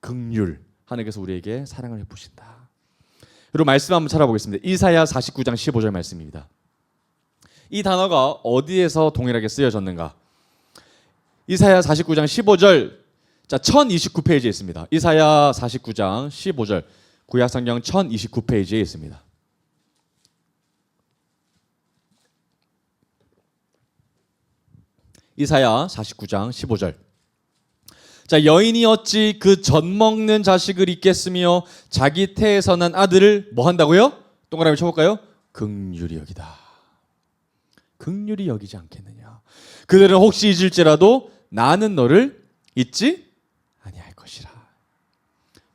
Speaker 1: 긍휼, 하나님께서 우리에게 사랑을 베푸신다. 그리고 말씀 한번 찾아보겠습니다. 이사야 49장 15절 말씀입니다. 이 단어가 어디에서 동일하게 쓰여졌는가? 이사야 49장 15절, 자 1029페이지에 있습니다. 이사야 49장 15절, 구약성경 1029페이지에 있습니다. 이사야 49장 15절. 자, 여인이 어찌 그 젖먹는 자식을 잊겠으며 자기 태에서 난 아들을 뭐 한다고요? 동그라미 쳐볼까요? 긍휼히 여기다. 긍휼히 여기지 않겠느냐. 그들은 혹시 잊을지라도 나는 너를 잊지 아니할 것이라.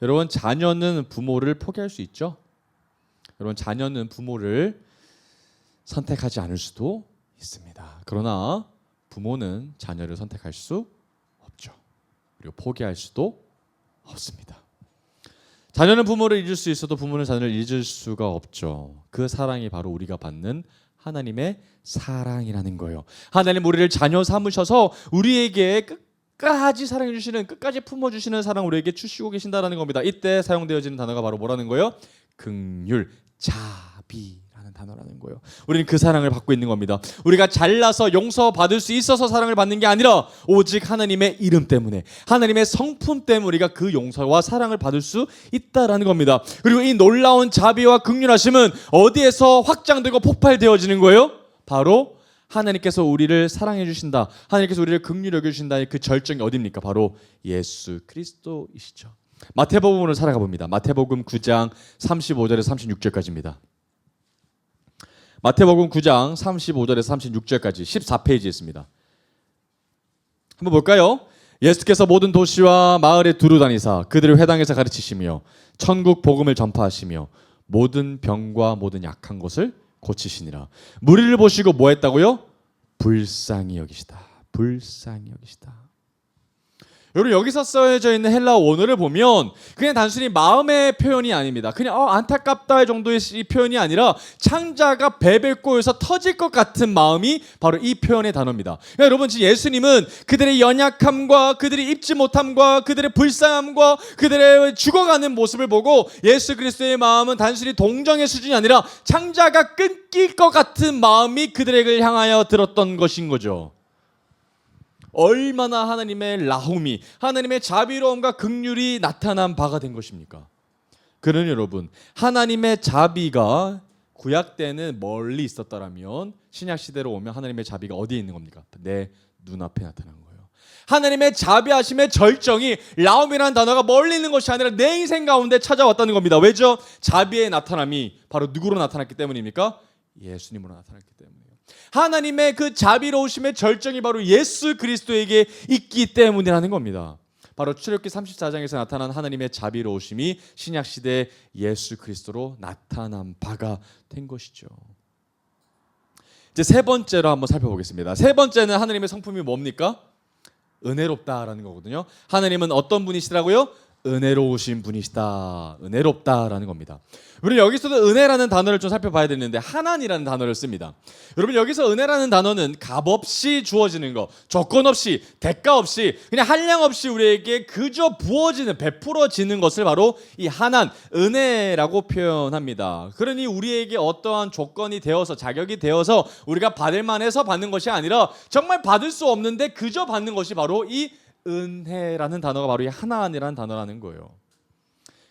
Speaker 1: 여러분 자녀는 부모를 포기할 수 있죠? 여러분 자녀는 부모를 선택하지 않을 수도 있습니다. 그러나 부모는 자녀를 선택할 수 없죠. 그리고 포기할 수도 없습니다. 자녀는 부모를 잊을 수 있어도 부모는 자녀를 잊을 수가 없죠. 그 사랑이 바로 우리가 받는 하나님의 사랑이라는 거예요. 하나님 우리를 자녀 삼으셔서 우리에게 끝까지 사랑해 주시는, 끝까지 품어 주시는 사랑 우리에게 주시고 계신다라는 겁니다. 이때 사용되어지는 단어가 바로 뭐라는 거예요? 긍휼, 자비 단어라는 거예요. 우리는 그 사랑을 받고 있는 겁니다. 우리가 잘나서 용서받을 수 있어서 사랑을 받는 게 아니라 오직 하나님의 이름 때문에, 하나님의 성품 때문에 우리가 그 용서와 사랑을 받을 수 있다라는 겁니다. 그리고 이 놀라운 자비와 긍휼하심은 어디에서 확장되고 폭발되어지는 거예요? 바로 하나님께서 우리를 사랑해 주신다, 하나님께서 우리를 긍휼히 여겨 주신다의 그 절정이 어디입니까? 바로 예수 그리스도이시죠. 마태복음으로 살아가 봅니다. 마태복음 9장 35절에서 36절까지입니다. 마태복음 9장 35절에서 36절까지 14페이지에 있습니다. 한번 볼까요? 예수께서 모든 도시와 마을에 두루 다니사 그들을 회당에서 가르치시며 천국 복음을 전파하시며 모든 병과 모든 약한 것을 고치시니라. 무리를 보시고 뭐 했다고요? 불쌍히 여기시다. 불쌍히 여기시다. 여러분 여기서 써져 있는 헬라어 원어를 보면 그냥 단순히 마음의 표현이 아닙니다. 그냥 안타깝다 정도의 이 표현이 아니라 창자가 베베 꼬여서 터질 것 같은 마음이 바로 이 표현의 단어입니다. 그러니까 여러분 지금 예수님은 그들의 연약함과 그들의 입지 못함과 그들의 불쌍함과 그들의 죽어가는 모습을 보고 예수 그리스도의 마음은 단순히 동정의 수준이 아니라 창자가 끊길 것 같은 마음이 그들에게 향하여 들었던 것인 거죠. 얼마나 하나님의 라훔이, 하나님의 자비로움과 긍휼이 나타난 바가 된 것입니까? 그러니 여러분, 하나님의 자비가 구약 때는 멀리 있었더라면 신약 시대로 오면 하나님의 자비가 어디에 있는 겁니까? 내 눈앞에 나타난 거예요. 하나님의 자비하심의 절정이 라움이라는 단어가 멀리 있는 것이 아니라 내 인생 가운데 찾아왔다는 겁니다. 왜죠? 자비의 나타남이 바로 누구로 나타났기 때문입니까? 예수님으로 나타났기 때문이에요. 하나님의 그 자비로우심의 절정이 바로 예수 그리스도에게 있기 때문이라는 겁니다. 바로 출애굽기 34장에서 나타난 하나님의 자비로우심이 신약 시대 예수 그리스도로 나타난 바가 된 것이죠. 이제 세 번째로 한번 살펴보겠습니다. 세 번째는 하나님의 성품이 뭡니까? 은혜롭다라는 거거든요. 하나님은 어떤 분이시라고요? 은혜로우신 분이시다. 은혜롭다라는 겁니다. 우리 여기서도 은혜라는 단어를 좀 살펴봐야 되는데 하나니라는 단어를 씁니다. 여러분 여기서 은혜라는 단어는 값 없이 주어지는 거, 조건 없이, 대가 없이, 그냥 한량 없이 우리에게 그저 부어지는, 베풀어지는 것을 바로 이 하난, 은혜라고 표현합니다. 그러니 우리에게 어떠한 조건이 되어서, 자격이 되어서 우리가 받을 만해서 받는 것이 아니라 정말 받을 수 없는데 그저 받는 것이 바로 이 은혜라는 단어가 바로 이 하나님이라는 단어라는 거예요.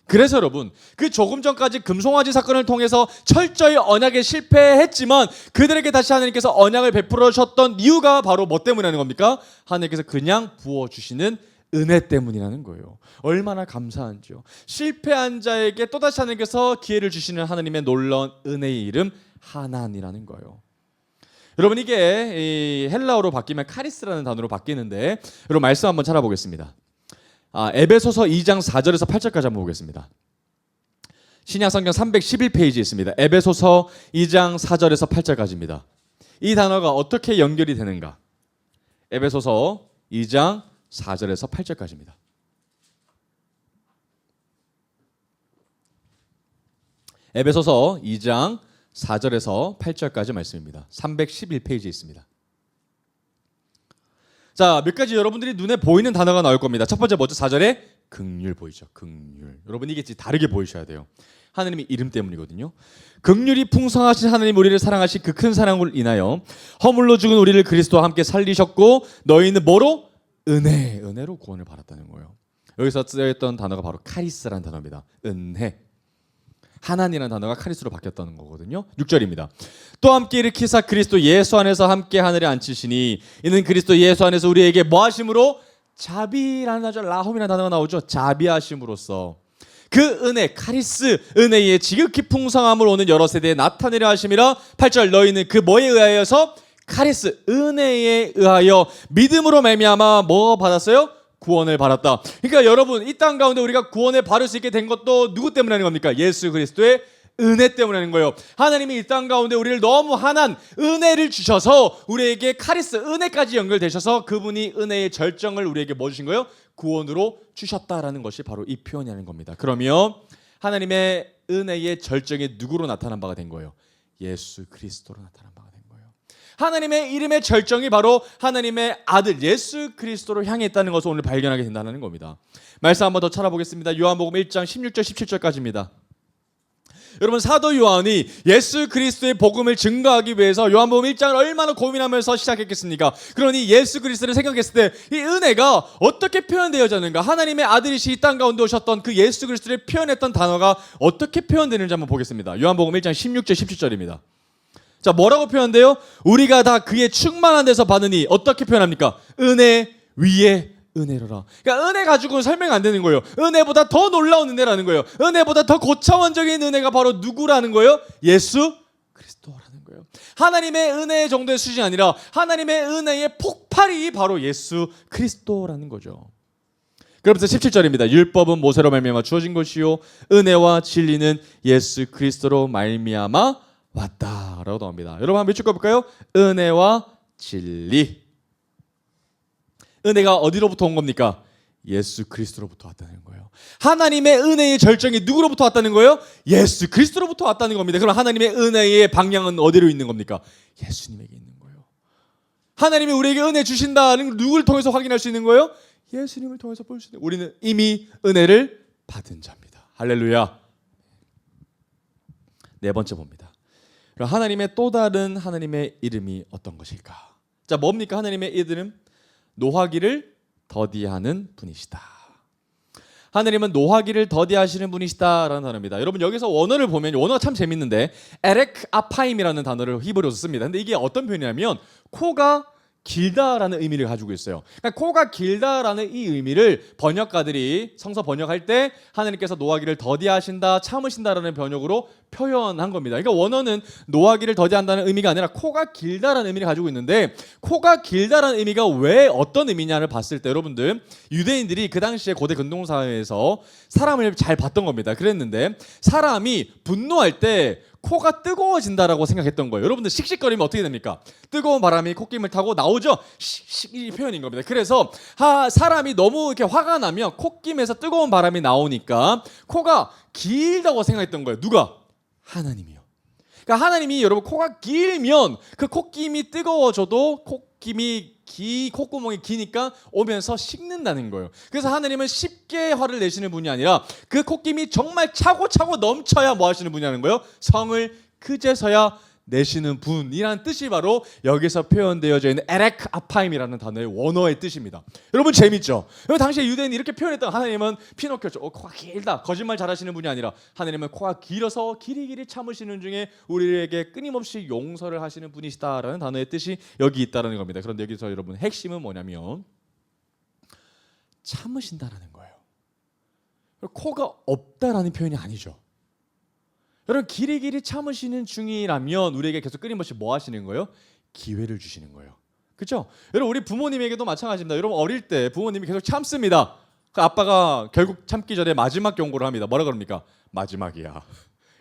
Speaker 1: 그래서 여러분 그 조금 전까지 금송아지 사건을 통해서 철저히 언약에 실패했지만 그들에게 다시 하나님께서 언약을 베풀어 주셨던 이유가 바로 뭐 때문이라는 겁니까? 하나님께서 그냥 부어주시는 은혜 때문이라는 거예요. 얼마나 감사한지요. 실패한 자에게 또다시 하나님께서 기회를 주시는 하나님의 놀라운 은혜의 이름 하나님이라는 거예요. 여러분 이게 헬라어로 바뀌면 카리스라는 단어로 바뀌는데 여러분 말씀 한번 찾아보겠습니다. 에베소서 2장 4절에서 8절까지 한번 보겠습니다. 신약성경 311페이지에 있습니다. 에베소서 2장 4절에서 8절까지입니다. 이 단어가 어떻게 연결이 되는가? 에베소서 2장 4절에서 8절까지입니다. 에베소서 2장 4절에서 8절까지 말씀입니다. 311페이지에 있습니다. 자, 몇 가지 여러분들이 눈에 보이는 단어가 나올 겁니다. 첫 번째 뭐죠? 4절에 긍휼 보이죠. 긍휼. 여러분 이게 다르게 보이셔야 돼요. 하나님의 이름 때문이거든요. 긍휼이 풍성하신 하나님 우리를 사랑하신 그 큰 사랑을 인하여 허물로 죽은 우리를 그리스도와 함께 살리셨고 너희는 뭐로? 은혜로 구원을 받았다는 거예요. 여기서 쓰여있던 단어가 바로 카리스라는 단어입니다. 은혜. 하나님이라는 단어가 카리스로 바뀌었다는 거거든요. 6절입니다. 또 함께 일으키사 그리스도 예수 안에서 함께 하늘에 앉히시니 이는 그리스도 예수 안에서 우리에게 뭐 하심으로? 자비라는 단어, 라홈이라는 단어가 나오죠. 자비하심으로써 그 은혜, 카리스, 은혜의 지극히 풍성함을 오는 여러 세대에 나타내려 하심이라. 8절 너희는 그 뭐에 의하여서? 카리스, 은혜에 의하여 믿음으로 말미암아 뭐 받았어요? 구원을 받았다. 그러니까 여러분 이 땅 가운데 우리가 구원을 받을 수 있게 된 것도 누구 때문에 하는 겁니까? 예수 그리스도의 은혜 때문에 하는 거예요. 하나님이 이 땅 가운데 우리를 너무 한한 은혜를 주셔서 우리에게 카리스, 은혜까지 연결되셔서 그분이 은혜의 절정을 우리에게 뭐 주신 거예요? 구원으로 주셨다라는 것이 바로 이 표현이 하는 겁니다. 그러면 하나님의 은혜의 절정이 누구로 나타난 바가 된 거예요? 예수 그리스도로 나타난 바가 된 거예요. 하나님의 이름의 절정이 바로 하나님의 아들 예수 그리스도로 향해 있다는 것을 오늘 발견하게 된다는 겁니다. 말씀 한번 더 찾아보겠습니다. 요한복음 1장 16절 17절까지입니다. 여러분 사도 요한이 예수 그리스도의 복음을 증거하기 위해서 요한복음 1장을 얼마나 고민하면서 시작했겠습니까? 그러니 예수 그리스도를 생각했을 때 이 은혜가 어떻게 표현되어졌는가? 하나님의 아들이시 이 땅 가운데 오셨던 그 예수 그리스도를 표현했던 단어가 어떻게 표현되는지 한번 보겠습니다. 요한복음 1장 16절 17절입니다. 자, 뭐라고 표현돼요? 우리가 다 그의 충만한 데서 받으니 어떻게 표현합니까? 은혜 위에 은혜로라. 그러니까 은혜 가지고는 설명 안 되는 거예요. 은혜보다 더 놀라운 은혜라는 거예요. 은혜보다 더 고차원적인 은혜가 바로 누구라는 거예요? 예수 그리스도라는 거예요. 하나님의 은혜 정도의 수준이 아니라 하나님의 은혜의 폭발이 바로 예수 그리스도라는 거죠. 그러면서 17절입니다. 율법은 모세로 말미암아 주어진 것이요 은혜와 진리는 예수 그리스도로 말미암아 왔다라고 나옵니다. 여러분 한번 읽어볼까요? 은혜와 진리. 은혜가 어디로부터 온 겁니까? 예수 그리스도로부터 왔다는 거예요. 하나님의 은혜의 절정이 누구로부터 왔다는 거예요? 예수 그리스도로부터 왔다는 겁니다. 그럼 하나님의 은혜의 방향은 어디로 있는 겁니까? 예수님에게 있는 거예요. 하나님이 우리에게 은혜 주신다는 걸 누구를 통해서 확인할 수 있는 거예요? 예수님을 통해서 볼 수 있는 거예요. 우리는 이미 은혜를 받은 자입니다. 할렐루야. 네 번째 봅니다. 그럼 하나님의 또 다른 하나님의 이름이 어떤 것일까? 자, 뭡니까? 하나님의 이름? 노하기를 더디하는 분이시다. 하나님은 노하기를 더디하시는 분이시다라는 단어입니다. 여러분 여기서 원어를 보면 원어가 참 재밌는데 에렉 아파임이라는 단어를 히브리어로 씁니다. 근데 이게 어떤 표현이냐면 코가 길다라는 의미를 가지고 있어요. 그러니까 코가 길다라는 이 의미를 번역가들이 성서 번역할 때 하나님께서 노하기를 더디하신다, 참으신다라는 번역으로 표현한 겁니다. 그러니까 원어는 노하기를 더디한다는 의미가 아니라 코가 길다라는 의미를 가지고 있는데 코가 길다라는 의미가 왜 어떤 의미냐를 봤을 때 여러분들 유대인들이 그 당시에 고대 근동사회에서 사람을 잘 봤던 겁니다. 그랬는데 사람이 분노할 때 코가 뜨거워진다라고 생각했던 거예요. 여러분들 씩씩거리면 어떻게 됩니까? 뜨거운 바람이 콧김을 타고 나오죠? 이 표현인 겁니다. 그래서 사람이 너무 이렇게 화가 나면 콧김에서 뜨거운 바람이 나오니까 코가 길다고 생각했던 거예요. 누가? 하나님이요. 그러니까 하나님이 여러분 코가 길면 그 콧김이 뜨거워져도 콧구멍이 기니까 오면서 식는다는 거예요. 그래서 하나님은 쉽게 화를 내시는 분이 아니라 그 콧김이 정말 차고 넘쳐야 뭐 하시는 분이라는 거예요? 성을 그제서야 내시는 분이라는 뜻이 바로 여기서 표현되어져 있는 에렉 아파임이라는 단어의 원어의 뜻입니다. 여러분 재밌죠? 여러분 당시에 유대인이 이렇게 표현했던 하나님은 피노키오죠. 코가 길다. 거짓말 잘하시는 분이 아니라 하나님은 코가 길어서 길이길이 참으시는 중에 우리에게 끊임없이 용서를 하시는 분이시다라는 단어의 뜻이 여기 있다는 겁니다. 그런데 여기서 여러분 핵심은 뭐냐면 참으신다라는 거예요. 코가 없다라는 표현이 아니죠. 여러분 길이길이 참으시는 중이라면 우리에게 계속 끊임없이 뭐 하시는 거예요? 기회를 주시는 거예요. 그렇죠? 여러분 우리 부모님에게도 마찬가지입니다. 여러분 어릴 때 부모님이 계속 참습니다. 그 아빠가 결국 참기 전에 마지막 경고를 합니다. 뭐라 그럽니까? 마지막이야.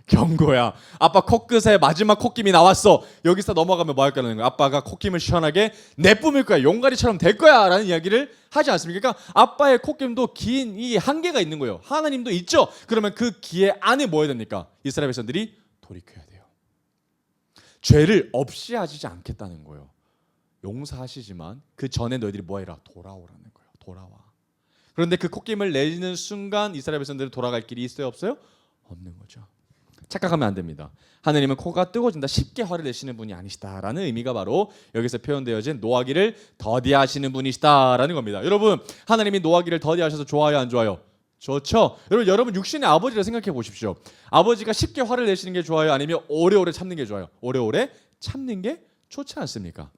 Speaker 1: 경고야. 아빠 코끝에 마지막 콧김이 나왔어. 여기서 넘어가면 뭐 할까라는 거야. 아빠가 콧김을 시원하게 내뿜을 거야. 용가리처럼 될 거야. 라는 이야기를 하지 않습니까? 그러니까 아빠의 콧김도 긴 이 한계가 있는 거예요. 하나님도 있죠. 그러면 그 기회 안에 뭐 해야 됩니까? 이스라엘 백성들이 돌이켜야 돼요. 죄를 없이 하시지 않겠다는 거예요. 용서하시지만 그 전에 너희들이 뭐 해라? 돌아오라는 거예요. 돌아와. 그런데 그 콧김을 내리는 순간 이스라엘 백성들은 돌아갈 길이 있어요? 없어요? 없는 거죠. 착각하면 안 됩니다. 하나님은 코가 뜨거워진다, 쉽게 화를 내시는 분이 아니시다라는 의미가 바로 여기서 표현되어진 노하기를 더디하시는 분이시다라는 겁니다. 여러분 하나님이 노하기를 더디하셔서 좋아요 안 좋아요? 좋죠. 여러분 육신의 아버지를 생각해 보십시오. 아버지가 쉽게 화를 내시는 게 좋아요? 아니면 오래오래 참는 게 좋아요? 오래오래 참는 게 좋지 않습니까?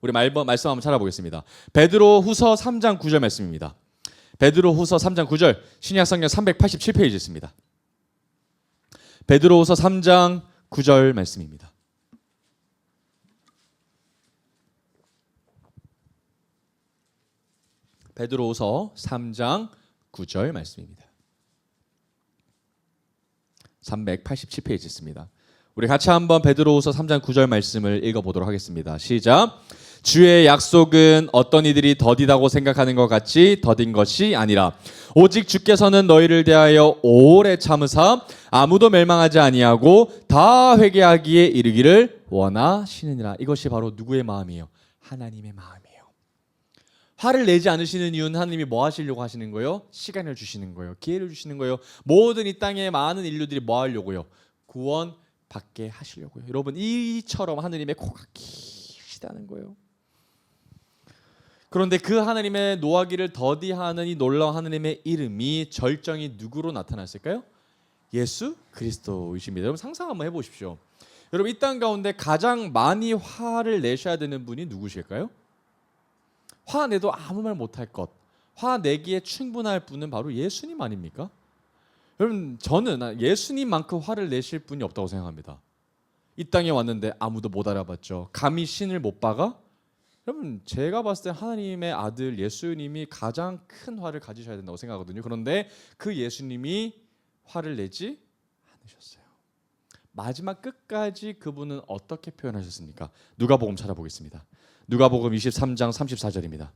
Speaker 1: 우리 말씀 한번 찾아보겠습니다. 베드로후서 3장 9절 말씀입니다. 베드로후서 3장 9절 신약 성경 387페이지 있습니다. 베드로후서 3장 9절 말씀입니다. 베드로후서 3장 9절 말씀입니다. 387페이지 있습니다. 우리 같이 한번 베드로후서 3장 9절 말씀을 읽어보도록 하겠습니다. 시작. 주의 약속은 어떤 이들이 더디다고 생각하는 것 같이 더딘 것이 아니라 오직 주께서는 너희를 대하여 오래 참으사 아무도 멸망하지 아니하고 다 회개하기에 이르기를 원하시느니라. 이것이 바로 누구의 마음이에요? 하나님의 마음이에요. 화를 내지 않으시는 이유는 하나님이 뭐 하시려고 하시는 거예요? 시간을 주시는 거예요. 기회를 주시는 거예요. 모든 이 땅의 많은 인류들이 뭐 하려고요? 구원 받게 하시려고요. 여러분 이처럼 하나님의 코가 길시다는 거예요. 그런데 그 하나님의 노하기를 더디하는 이 놀라운 하나님의 이름이 절정이 누구로 나타났을까요? 예수 그리스도이십니다. 여러분 상상 한번 해보십시오. 여러분 이 땅 가운데 가장 많이 화를 내셔야 되는 분이 누구실까요? 화내도 아무 말 못할 것, 화내기에 충분할 분은 바로 예수님 아닙니까? 여러분 저는 예수님만큼 화를 내실 분이 없다고 생각합니다. 이 땅에 왔는데 아무도 못 알아봤죠. 감히 신을 못 박아? 여러분 제가 봤을 때 하나님의 아들 예수님이 가장 큰 화를 가지셔야 된다고 생각하거든요. 그런데 그 예수님이 화를 내지 않으셨어요. 마지막 끝까지 그분은 어떻게 표현하셨습니까? 누가복음 찾아보겠습니다. 누가복음 23장 34절입니다.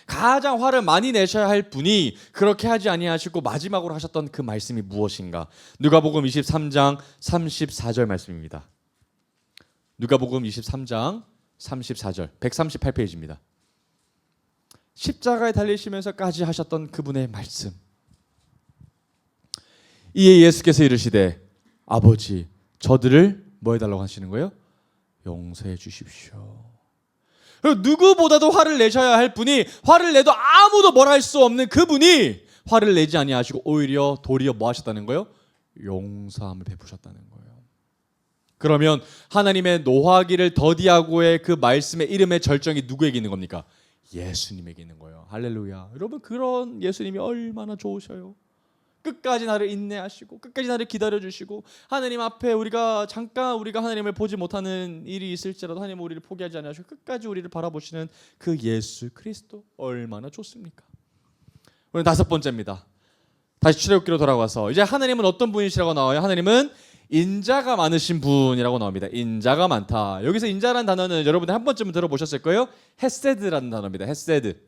Speaker 1: 가장 화를 많이 내셔야 할 분이 그렇게 하지 아니하시고 마지막으로 하셨던 그 말씀이 무엇인가? 누가복음 23장 34절 말씀입니다. 누가복음 23장 34절 138페이지입니다. 십자가에 달리시면서까지 하셨던 그분의 말씀. 이에 예수께서 이르시되 아버지 저들을 뭐 해달라고 하시는 거예요? 용서해 주십시오. 누구보다도 화를 내셔야 할 분이, 화를 내도 아무도 뭐라 할 수 없는 그분이 화를 내지 아니하시고 오히려 도리어 뭐 하셨다는 거예요? 용서함을 베푸셨다는 거예요. 그러면 하나님의 노하기를 더디하고의 그 말씀의 이름의 절정이 누구에게 있는 겁니까? 예수님에게 있는 거예요. 할렐루야. 여러분, 그런 예수님이 얼마나 좋으셔요. 끝까지 나를 인내하시고 끝까지 나를 기다려주시고, 하나님 앞에 우리가 하나님을 보지 못하는 일이 있을지라도 하나님은 우리를 포기하지 않으시고 끝까지 우리를 바라보시는 그 예수 그리스도 얼마나 좋습니까? 오늘 5번째입니다. 다시 출애굽기로 돌아가서 이제 하나님은 어떤 분이시라고 나와요? 하나님은 인자가 많으신 분이라고 나옵니다. 인자가 많다. 여기서 인자라는 단어는 여러분들 한 번쯤은 들어보셨을 거예요. 헤세드라는 단어입니다. 헤세드.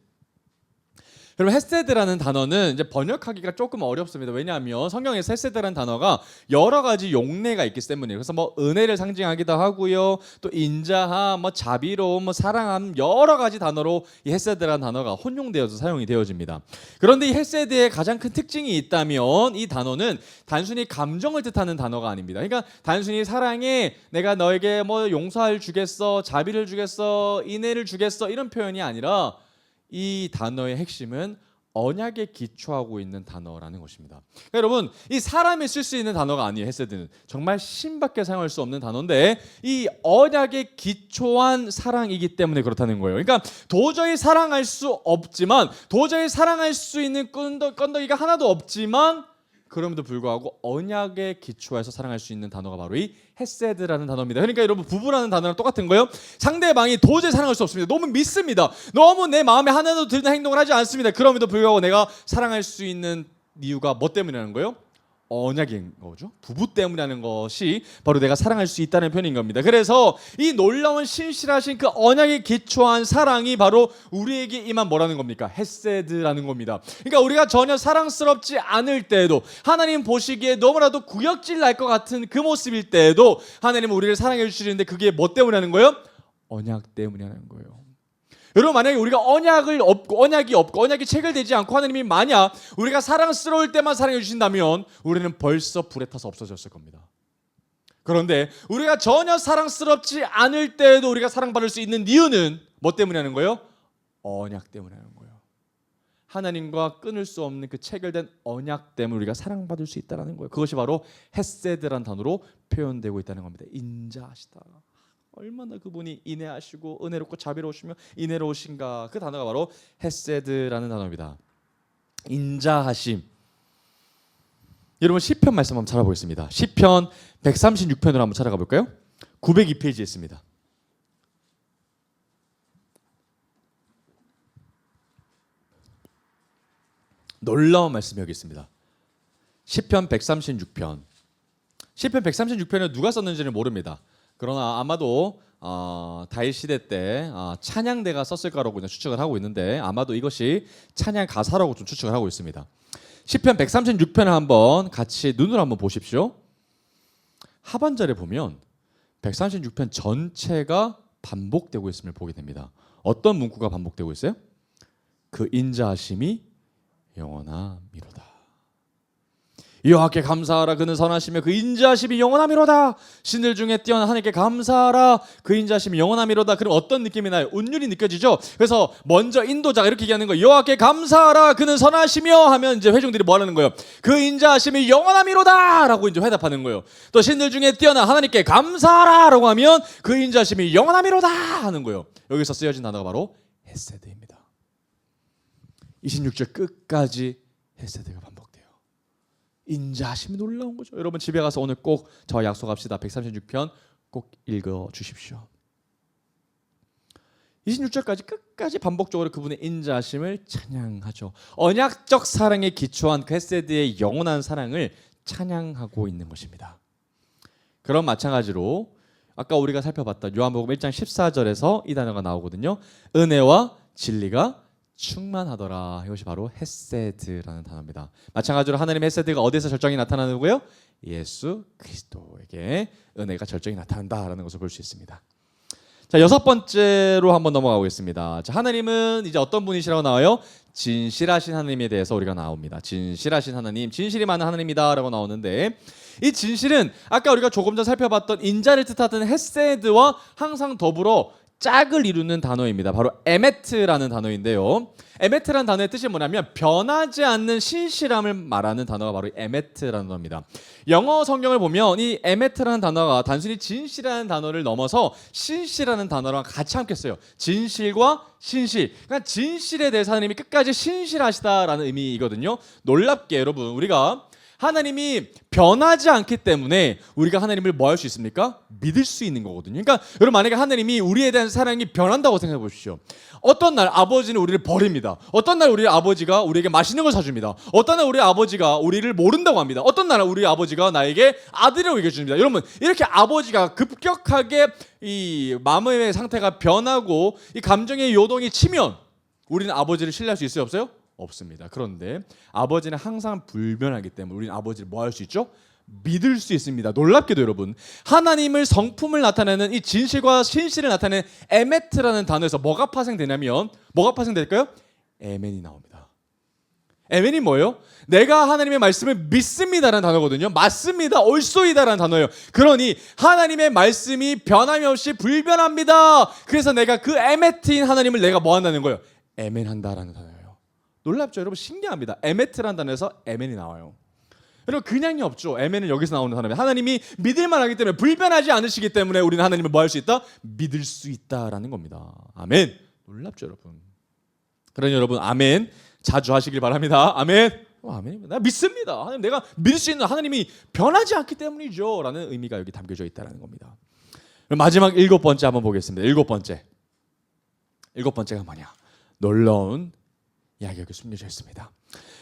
Speaker 1: 여러분, 헤세드라는 단어는 이제 번역하기가 조금 어렵습니다. 왜냐하면 성경에서 헤세드라는 단어가 여러 가지 용례가 있기 때문이에요. 그래서 뭐 은혜를 상징하기도 하고요, 또 인자함, 뭐 자비로움, 뭐 사랑함, 여러 가지 단어로 이 헤세드라는 단어가 혼용되어서 사용이 되어집니다. 그런데 이 헤세드의 가장 큰 특징이 있다면 이 단어는 단순히 감정을 뜻하는 단어가 아닙니다. 그러니까 단순히 사랑해, 내가 너에게 뭐 용서를 주겠어, 자비를 주겠어, 인애를 주겠어, 이런 표현이 아니라 이 단어의 핵심은 언약에 기초하고 있는 단어라는 것입니다. 그러니까 여러분, 이 사람이 쓸 수 있는 단어가 아니에요. 헤세드는 정말 신밖에 사용할 수 없는 단어인데 이 언약에 기초한 사랑이기 때문에 그렇다는 거예요. 그러니까 도저히 사랑할 수 없지만, 도저히 사랑할 수 있는 건더기가 하나도 없지만, 그럼에도 불구하고 언약에 기초해서 사랑할 수 있는 단어가 바로 이 헤세드라는 단어입니다. 그러니까 여러분, 부부라는 단어랑 똑같은 거예요. 상대방이 도저히 사랑할 수 없습니다. 너무 믿습니다. 너무 내 마음에 하나도 드는 행동을 하지 않습니다. 그럼에도 불구하고 내가 사랑할 수 있는 이유가 뭐 때문이라는 거예요? 언약인 거죠. 부부 때문이라는 것이 바로 내가 사랑할 수 있다는 표현인 겁니다. 그래서 이 놀라운 신실하신 그 언약에 기초한 사랑이 바로 우리에게 임한 뭐라는 겁니까? 헤세드라는 겁니다. 그러니까 우리가 전혀 사랑스럽지 않을 때에도, 하나님 보시기에 너무나도 구역질 날 것 같은 그 모습일 때에도 하나님은 우리를 사랑해 주시는데, 그게 뭐 때문에 하는 거예요? 언약 때문에 하는 거예요. 여러분, 만약에 우리가 언약이 없고 언약이 체결되지 않고 하나님이 만약 우리가 사랑스러울 때만 사랑해 주신다면 우리는 벌써 불에 타서 없어졌을 겁니다. 그런데 우리가 전혀 사랑스럽지 않을 때에도 우리가 사랑받을 수 있는 이유는 뭐 때문에 하는 거예요? 언약 때문에 하는 거예요. 하나님과 끊을 수 없는 그 체결된 언약 때문에 우리가 사랑받을 수 있다는 거예요. 그것이 바로 헤세드라는 단어로 표현되고 있다는 겁니다. 인자하시다. 얼마나 그분이 인애하시고 은혜롭고 자비로우시며 인애로우신가. 그 단어가 바로 헤세드라는 단어입니다. 인자하심. 여러분, 시편 말씀 한번 찾아보겠습니다. 시편 136편으로 한번 찾아가 볼까요? 902페이지에 있습니다. 놀라운 말씀이 여기 있습니다. 시편 136편. 시편 136편을 누가 썼는지는 모릅니다. 그러나 아마도 다윗 시대 때 찬양대가 썼을 거라고 그냥 추측을 하고 있는데, 아마도 이것이 찬양 가사라고 좀 추측을 하고 있습니다. 시편 136편을 한번 같이 눈으로 한번 보십시오. 하반절에 보면 136편 전체가 반복되고 있음을 보게 됩니다. 어떤 문구가 반복되고 있어요? 그 인자하심이 영원하미로다. 여호와께 감사하라, 그는 선하시며 그 인자하심이 영원하미로다. 신들 중에 뛰어난 하나님께 감사하라, 그 인자하심이 영원하미로다. 그럼 어떤 느낌이 나요? 운율이 느껴지죠? 그래서 먼저 인도자가 이렇게 얘기하는 거예요. 여호와께 감사하라, 그는 선하시며 하면 이제 회중들이 뭐 하는 거예요? 그 인자하심이 영원하미로다 라고 이제 회답하는 거예요. 또 신들 중에 뛰어난 하나님께 감사하라 라고 하면 그 인자하심이 영원하미로다 하는 거예요. 여기서 쓰여진 단어가 바로 헤세드입니다. 26절 끝까지 헤세드가 반복돼요. 인자하심이 놀라운 거죠. 여러분, 집에 가서 오늘 꼭 저와 약속합시다. 136편 꼭 읽어 주십시오. 26절까지 끝까지 반복적으로 그분의 인자하심을 찬양하죠. 언약적 사랑에 기초한 그 헤세드의 영원한 사랑을 찬양하고 있는 것입니다. 그럼 마찬가지로 아까 우리가 살펴봤던 요한복음 1장 14절에서 이 단어가 나오거든요. 은혜와 진리가 충만하더라. 이것이 바로 헤세드라는 단어입니다. 마찬가지로 하나님의 헤세드가 어디서 절정이 나타나는고요? 예수 그리스도에게 은혜가 절정이 나타난다라는 것을 볼 수 있습니다. 자, 여섯 번째로 한번 넘어가 보겠습니다. 자, 하나님은 이제 어떤 분이시라고 나와요? 진실하신 하나님에 대해서 우리가 나옵니다. 진실하신 하나님, 진실이 많은 하나님이다라고 나오는데, 이 진실은 아까 우리가 조금 전 살펴봤던 인자를 뜻하던 헤세드와 항상 더불어 짝을 이루는 단어입니다. 바로 에메트라는 단어인데요. 에메트라는 단어의 뜻이 뭐냐면 변하지 않는 신실함을 말하는 단어가 바로 에메트라는 단어입니다. 영어 성경을 보면 이 에메트라는 단어가 단순히 진실이라는 단어를 넘어서 신실하는 단어랑 같이 함께 써요. 진실과 신실. 그러니까 진실에 대해서 하나님이 끝까지 신실하시다라는 의미이거든요. 놀랍게 여러분, 우리가 하나님이 변하지 않기 때문에 우리가 하나님을 뭐 할 수 있습니까? 믿을 수 있는 거거든요. 그러니까 여러분, 만약에 하나님이 우리에 대한 사랑이 변한다고 생각해 보십시오. 어떤 날 아버지는 우리를 버립니다. 어떤 날 우리 아버지가 우리에게 맛있는 걸 사줍니다. 어떤 날 우리 아버지가 우리를 모른다고 합니다. 어떤 날 우리 아버지가 나에게 아들이라고 얘기해 줍니다. 여러분, 이렇게 아버지가 급격하게 이 마음의 상태가 변하고 이 감정의 요동이 치면 우리는 아버지를 신뢰할 수 있어요, 없어요? 없습니다. 그런데 아버지는 항상 불변하기 때문에 우리는 아버지를 뭐 할 수 있죠? 믿을 수 있습니다. 놀랍게도 여러분, 하나님을 성품을 나타내는 이 진실과 신실을 나타내는 에메트라는 단어에서 뭐가 파생되냐면, 뭐가 파생될까요? 에멘이 나옵니다. 에멘이 뭐예요? 내가 하나님의 말씀을 믿습니다라는 단어거든요. 맞습니다, 옳소이다라는 단어예요. 그러니 하나님의 말씀이 변함이 없이 불변합니다. 그래서 내가 그 에메트인 하나님을 내가 뭐 한다는 거예요? 에멘한다라는 단어예요. 놀랍죠? 여러분, 신기합니다. 에메트라는 단어에서 에멘이 나와요. 여러분, 그냥이 없죠. 에멘은 여기서 나오는 단어입니다. 하나님이 믿을만하기 때문에, 불변하지 않으시기 때문에 우리는 하나님을 뭐 할 수 있다? 믿을 수 있다라는 겁니다. 아멘. 놀랍죠 여러분. 그러니 여러분, 아멘 자주 하시길 바랍니다. 아멘. 아멘입니다. 나 믿습니다. 하나님, 내가 믿을 수 있는 하나님이 변하지 않기 때문이죠 라는 의미가 여기 담겨져 있다는 겁니다. 마지막 일곱 번째 한번 보겠습니다. 일곱 번째가 뭐냐? 놀라운 이야기가 여기 숨겨져 있습니다.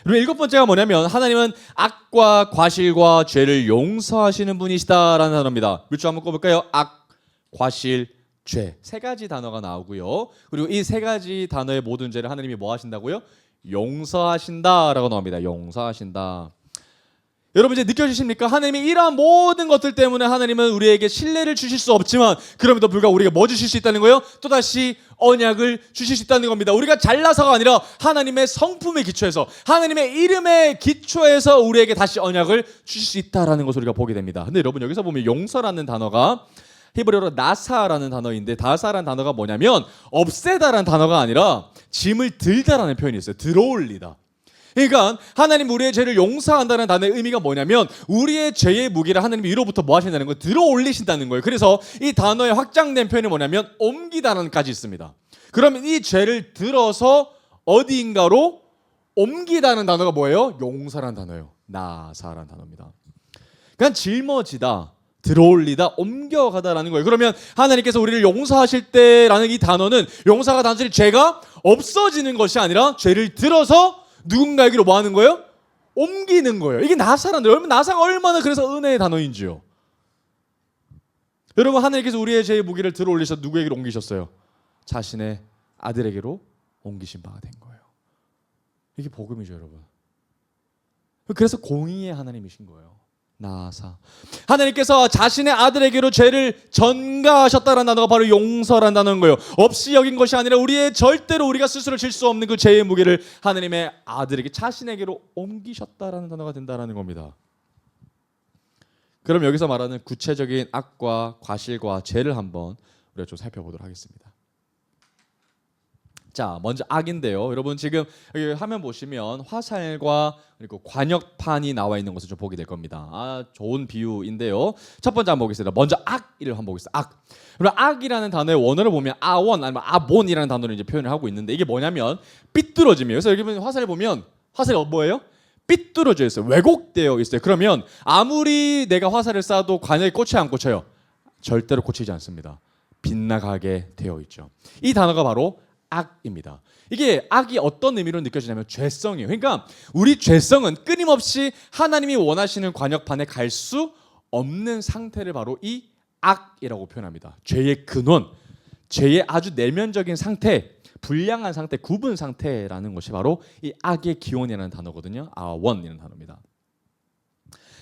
Speaker 1: 그리고 일곱 번째가 뭐냐면, 하나님은 악과 과실과 죄를 용서하시는 분이시다라는 단어입니다. 몇 줄 한번 꼽을까요? 악, 과실, 죄. 세 가지 단어가 나오고요. 그리고 이 세 가지 단어의 모든 죄를 하나님이 뭐 하신다고요? 용서하신다라고 나옵니다. 용서하신다. 여러분, 이제 느껴지십니까? 하나님이 이러한 모든 것들 때문에 하나님은 우리에게 신뢰를 주실 수 없지만, 그럼에도 불구하고 우리가 뭐 주실 수 있다는 거예요? 또다시 언약을 주실 수 있다는 겁니다. 우리가 잘나서가 아니라 하나님의 성품에 기초해서, 하나님의 이름에 기초해서 우리에게 다시 언약을 주실 수 있다는 것을 우리가 보게 됩니다. 근데 여러분, 여기서 보면 용서라는 단어가 히브리어로 나사라는 단어인데, 나사라는 단어가 뭐냐면 없애다라는 단어가 아니라 짐을 들다라는 표현이 있어요. 들어올리다. 그러니까 하나님 우리의 죄를 용서한다는 단어의 의미가 뭐냐면, 우리의 죄의 무게를 하나님이 위로부터 뭐 하신다는 거예요? 들어 올리신다는 거예요. 그래서 이 단어의 확장된 표현이 뭐냐면 옮기다는 까지 있습니다. 그러면 이 죄를 들어서 어디인가로 옮기다는 단어가 뭐예요? 용서라는 단어예요. 나사라는 단어입니다. 그러니까 짊어지다, 들어올리다, 옮겨가다라는 거예요. 그러면 하나님께서 우리를 용서하실 때라는 이 단어는, 용서가 단순히 죄가 없어지는 것이 아니라 죄를 들어서 누군가에게로 뭐 하는 거예요? 옮기는 거예요. 이게 나사란데, 여러분, 나사가 얼마나 그래서 은혜의 단어인지요. 여러분, 하나님께서 우리의 죄의 무게를 들어 올리셔서 누구에게로 옮기셨어요? 자신의 아들에게로 옮기신 바가 된 거예요. 이게 복음이죠 여러분. 그래서 공의의 하나님이신 거예요. 나사. 하나님께서 자신의 아들에게로 죄를 전가하셨다는 단어가 바로 용서라는 단어인 거예요. 없이 여긴 것이 아니라 우리의 절대로 우리가 스스로 질 수 없는 그 죄의 무게를 하나님의 아들에게, 자신에게로 옮기셨다라는 단어가 된다라는 겁니다. 그럼 여기서 말하는 구체적인 악과 과실과 죄를 한번 우리가 좀 살펴보도록 하겠습니다. 자, 먼저 악인데요. 여러분, 지금 여기 화면 보시면 화살과 그리고 관역판이 나와 있는 것을 좀 보게 될 겁니다. 좋은 비유인데요. 첫 번째 한번 보겠습니다. 먼저 악을 한번 보겠습니다. 악. 그리고 악이라는 단어의 원어를 보면 아원 아니면 아본이라는 단어를 이제 표현을 하고 있는데, 이게 뭐냐면 삐뚤어짐이에요. 그래서 여기 보면 화살을 보면 화살이 뭐예요? 삐뚤어져 있어요. 왜곡되어 있어요. 그러면 아무리 내가 화살을 쏴도 관역이 꽂혀요, 안 꽂혀요? 절대로 꽂히지 않습니다. 빗나가게 되어 있죠. 이 단어가 바로 악입니다. 이게 악이 어떤 의미로 느껴지냐면 죄성이에요. 그러니까 우리 죄성은 끊임없이 하나님이 원하시는 관역판에 갈 수 없는 상태를 바로 이 악이라고 표현합니다. 죄의 근원, 죄의 아주 내면적인 상태, 불량한 상태, 굽은 상태라는 것이 바로 이 악의 기원이라는 단어거든요. 아원이라는 단어입니다.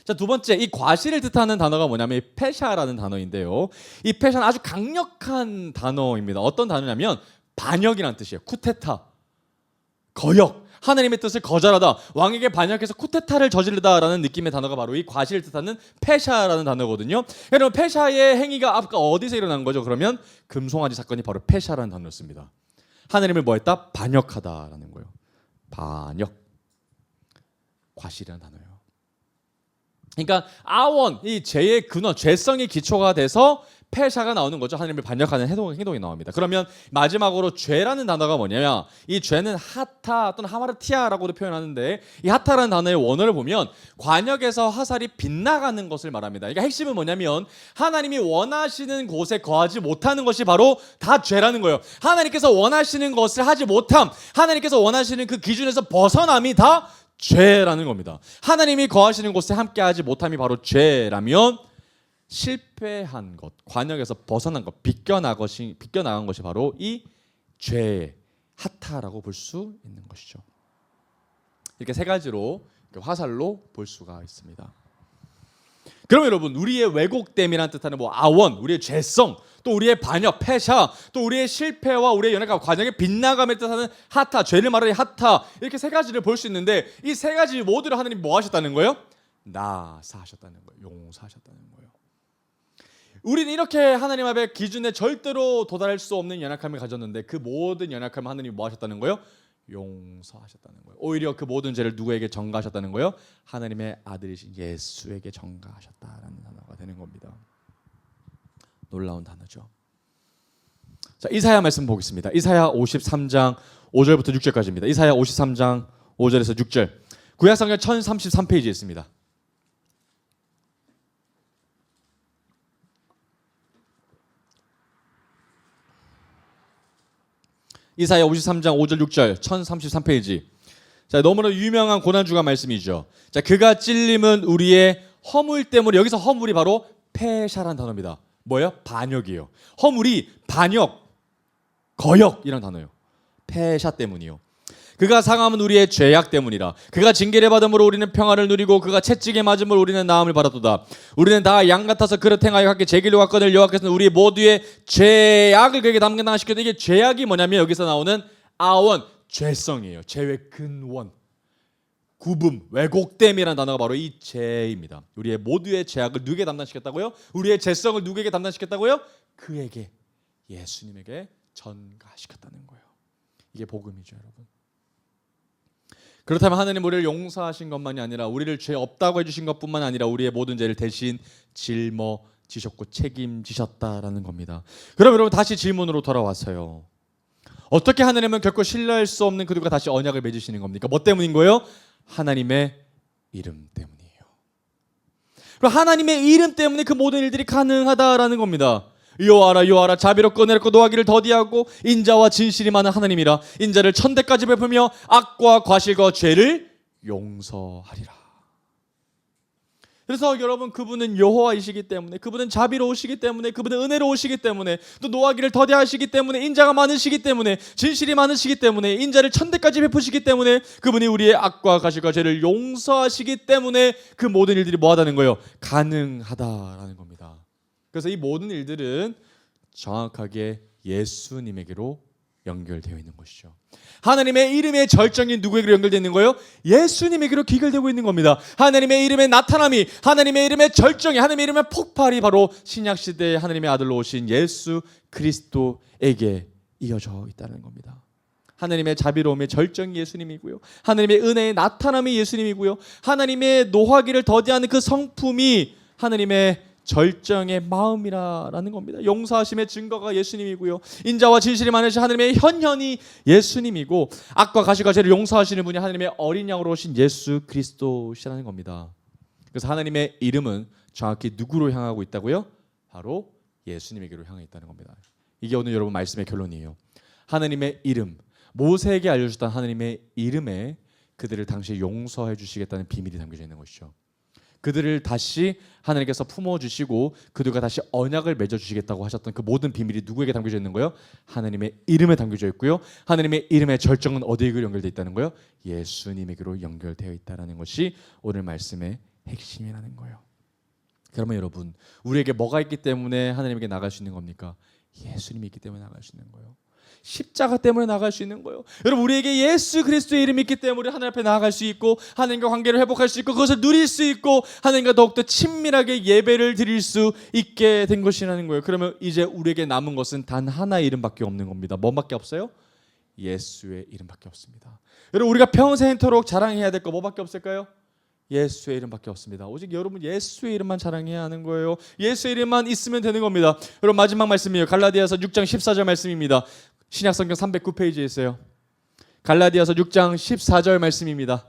Speaker 1: 자, 두 번째, 이 과실을 뜻하는 단어가 뭐냐면 이 페샤라는 단어인데요. 이 페샤는 아주 강력한 단어입니다. 어떤 단어냐면 반역이라는 뜻이에요. 쿠데타, 거역, 하나님의 뜻을 거절하다, 왕에게 반역해서 쿠데타를 저지르다라는 느낌의 단어가 바로 이 과실을 뜻하는 페샤라는 단어거든요. 여러분, 페샤의 행위가 아까 어디서 일어난 거죠? 그러면 금송아지 사건이 바로 페샤라는 단어였습니다. 하나님을 뭐했다? 반역하다라는 거예요. 반역, 과실이라는 단어예요. 그러니까 아원, 이 죄의 근원, 죄성이 기초가 돼서 페샤가 나오는 거죠. 하나님을 반역하는 행동이 나옵니다. 그러면 마지막으로 죄라는 단어가 뭐냐면 이 죄는 하타 또는 하마르티아라고도 표현하는데 이 하타라는 단어의 원어를 보면 관역에서 화살이 빗나가는 것을 말합니다. 그러니까 핵심은 뭐냐면 하나님이 원하시는 곳에 거하지 못하는 것이 바로 다 죄라는 거예요. 하나님께서 원하시는 것을 하지 못함, 하나님께서 원하시는 그 기준에서 벗어남이 다 죄라는 겁니다. 하나님이 거하시는 곳에 함께하지 못함이 바로 죄라면 실패한 것, 관역에서 벗어난 것, 비껴나간 것이 바로 이 죄의 하타라고 볼 수 있는 것이죠. 이렇게 세 가지로 화살로 볼 수가 있습니다. 그럼 여러분, 우리의 왜곡됨이라는 뜻하는 아원, 우리의 죄성, 또 우리의 반역, 페샤, 또 우리의 실패와 우리의 연약한 과정의 빗나감을 뜻하는 하타, 죄를 말하는 하타, 이렇게 세 가지를 볼 수 있는데 이 세 가지 모두를 하나님 뭐 하셨다는 거예요? 나사하셨다는 거예요. 용서하셨다는 거예요. 우리는 이렇게 하나님 앞에 기준에 절대로 도달할 수 없는 연약함을 가졌는데 그 모든 연약함을 하나님이 뭐 하셨다는 거예요? 용서하셨다는 거예요. 오히려 그 모든 죄를 누구에게 전가하셨다는 거예요? 하나님의 아들이신 예수에게 전가하셨다라는 단어가 되는 겁니다. 놀라운 단어죠. 자, 이사야 말씀 보겠습니다. 이사야 53장 5절부터 6절까지입니다. 이사야 53장 5절에서 6절. 구약성경 1033페이지에 있습니다. 이사야 53장 5절 6절 1033페이지. 자, 너무나 유명한 고난주가 말씀이죠. 자, 그가 찔림은 우리의 허물 때문에, 여기서 허물이 바로 페샤라는 단어입니다. 뭐예요? 반역이에요. 허물이 반역, 거역이라는 단어예요. 페샤 때문이요. 그가 상함은 우리의 죄악 때문이라. 그가 징계를 받음으로 우리는 평화를 누리고 그가 채찍에 맞음으로 우리는 나음을 받았도다. 우리는 다 양 같아서 그릇 행하여 각기 제 길로 갔거늘 여호와께서는 우리 모두의 죄악을 그에게 담당하시거든. 이게 죄악이 뭐냐면 여기서 나오는 아원, 죄성이에요. 죄의 근원, 구분, 왜곡됨이라는 단어가 바로 이 죄입니다. 우리의 모두의 죄악을 누구에게 담당시켰다고요? 우리의 죄성을 누구에게 담당시켰다고요? 그에게, 예수님에게 전가시켰다는 거예요. 이게 복음이죠, 여러분. 그렇다면 하나님 우리를 용서하신 것만이 아니라 우리를 죄 없다고 해주신 것뿐만 아니라 우리의 모든 죄를 대신 짊어지셨고 책임지셨다라는 겁니다. 그럼 여러분, 다시 질문으로 돌아왔어요. 어떻게 하나님은 결코 신뢰할 수 없는 그들과 다시 언약을 맺으시는 겁니까? 뭐 때문인 거예요? 하나님의 이름 때문이에요. 그럼 하나님의 이름 때문에 그 모든 일들이 가능하다라는 겁니다. 여호와라 여호와라 자비롭고 은혜롭고 노하기를 더디하고 인자와 진실이 많은 하나님이라. 인자를 천대까지 베풀며 악과 과실과 죄를 용서하리라. 그래서 여러분, 그분은 여호와이시기 때문에, 그분은 자비로우시기 때문에, 그분은 은혜로우시기 때문에, 또 노하기를 더디하시기 때문에, 인자가 많으시기 때문에, 진실이 많으시기 때문에, 인자를 천대까지 베푸시기 때문에, 그분이 우리의 악과 과실과 죄를 용서하시기 때문에 그 모든 일들이 뭐하다는 거예요? 가능하다라는 겁니다. 그래서 이 모든 일들은 정확하게 예수님에게로 연결되어 있는 것이죠. 하나님의 이름의 절정이 누구에게로 연결되어 있는 거예요? 예수님에게로 귀결되고 있는 겁니다. 하나님의 이름의 나타남이, 하나님의 이름의 절정이, 하나님의 이름의 폭발이 바로 신약시대의 하나님의 아들로 오신 예수 그리스도에게 이어져 있다는 겁니다. 하나님의 자비로움의 절정이 예수님이고요, 하나님의 은혜의 나타남이 예수님이고요, 하나님의 노하기를 더디하는 그 성품이 하나님의 절정의 마음이라는 겁니다. 용서하심의 증거가 예수님이고요, 인자와 진실이 많으신 하나님의 현현이 예수님이고, 악과 가시과 죄를 용서하시는 분이 하나님의 어린 양으로 오신 예수 그리스도시라는 겁니다. 그래서 하나님의 이름은 정확히 누구로 향하고 있다고요? 바로 예수님에게로 향해 있다는 겁니다. 이게 오늘 여러분 말씀의 결론이에요. 하나님의 이름, 모세에게 알려주셨던 하나님의 이름에 그들을 당시에 용서해 주시겠다는 비밀이 담겨져 있는 것이죠. 그들을 다시 하나님께서 품어주시고 그들과 다시 언약을 맺어주시겠다고 하셨던 그 모든 비밀이 누구에게 담겨져 있는 거예요? 하나님의 이름에 담겨져 있고요. 하나님의 이름의 절정은 어디에게 연결되어 있다는 거예요? 예수님에게로 연결되어 있다는 것이 오늘 말씀의 핵심이라는 거예요. 그러면 여러분, 우리에게 뭐가 있기 때문에 하나님에게 나갈 수 있는 겁니까? 예수님이 있기 때문에 나갈 수 있는 거예요. 십자가 때문에 나갈 수 있는 거예요. 여러분, 우리에게 예수 그리스도의 이름이 있기 때문에 하나님 앞에 나아갈 수 있고 하나님과 관계를 회복할 수 있고 그것을 누릴 수 있고 하나님과 더욱더 친밀하게 예배를 드릴 수 있게 된 것이라는 거예요. 그러면 이제 우리에게 남은 것은 단 하나의 이름밖에 없는 겁니다. 뭐밖에 없어요? 예수의 이름밖에 없습니다. 여러분, 우리가 평생토록 자랑해야 될 거 뭐밖에 없을까요? 예수의 이름밖에 없습니다. 오직 여러분 예수의 이름만 자랑해야 하는 거예요. 예수의 이름만 있으면 되는 겁니다. 여러분, 마지막 말씀이에요. 갈라디아서 6장 14절 말씀입니다. 신약성경 309페이지에 있어요. 갈라디아서 6장 14절 말씀입니다.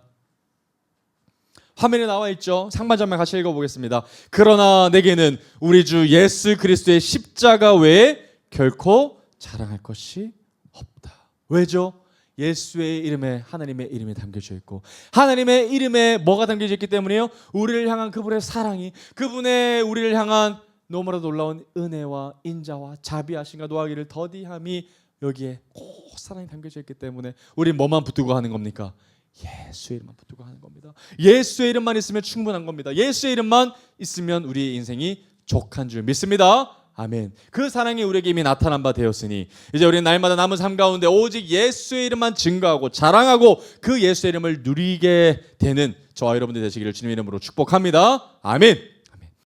Speaker 1: 화면에 나와 있죠. 상반절만 같이 읽어보겠습니다. 그러나 내게는 우리 주 예수 그리스도의 십자가 외에 결코 자랑할 것이 없다. 왜죠? 예수의 이름에 하나님의 이름이 담겨져 있고 하나님의 이름에 뭐가 담겨져 있기 때문에요? 우리를 향한 그분의 사랑이, 그분의 우리를 향한 너무나도 놀라운 은혜와 인자와 자비하심과 노하기를 더디함이 여기에 꼭 사랑이 담겨져 있기 때문에 우린 뭐만 붙들고 하는 겁니까? 예수의 이름만 붙들고 하는 겁니다. 예수의 이름만 있으면 충분한 겁니다. 예수의 이름만 있으면 우리의 인생이 족한 줄 믿습니다. 아멘. 그 사랑이 우리에게 이미 나타난 바 되었으니 이제 우리는 날마다 남은 삶 가운데 오직 예수의 이름만 증거하고 자랑하고 그 예수의 이름을 누리게 되는 저와 여러분들 되시기를 주님의 이름으로 축복합니다. 아멘.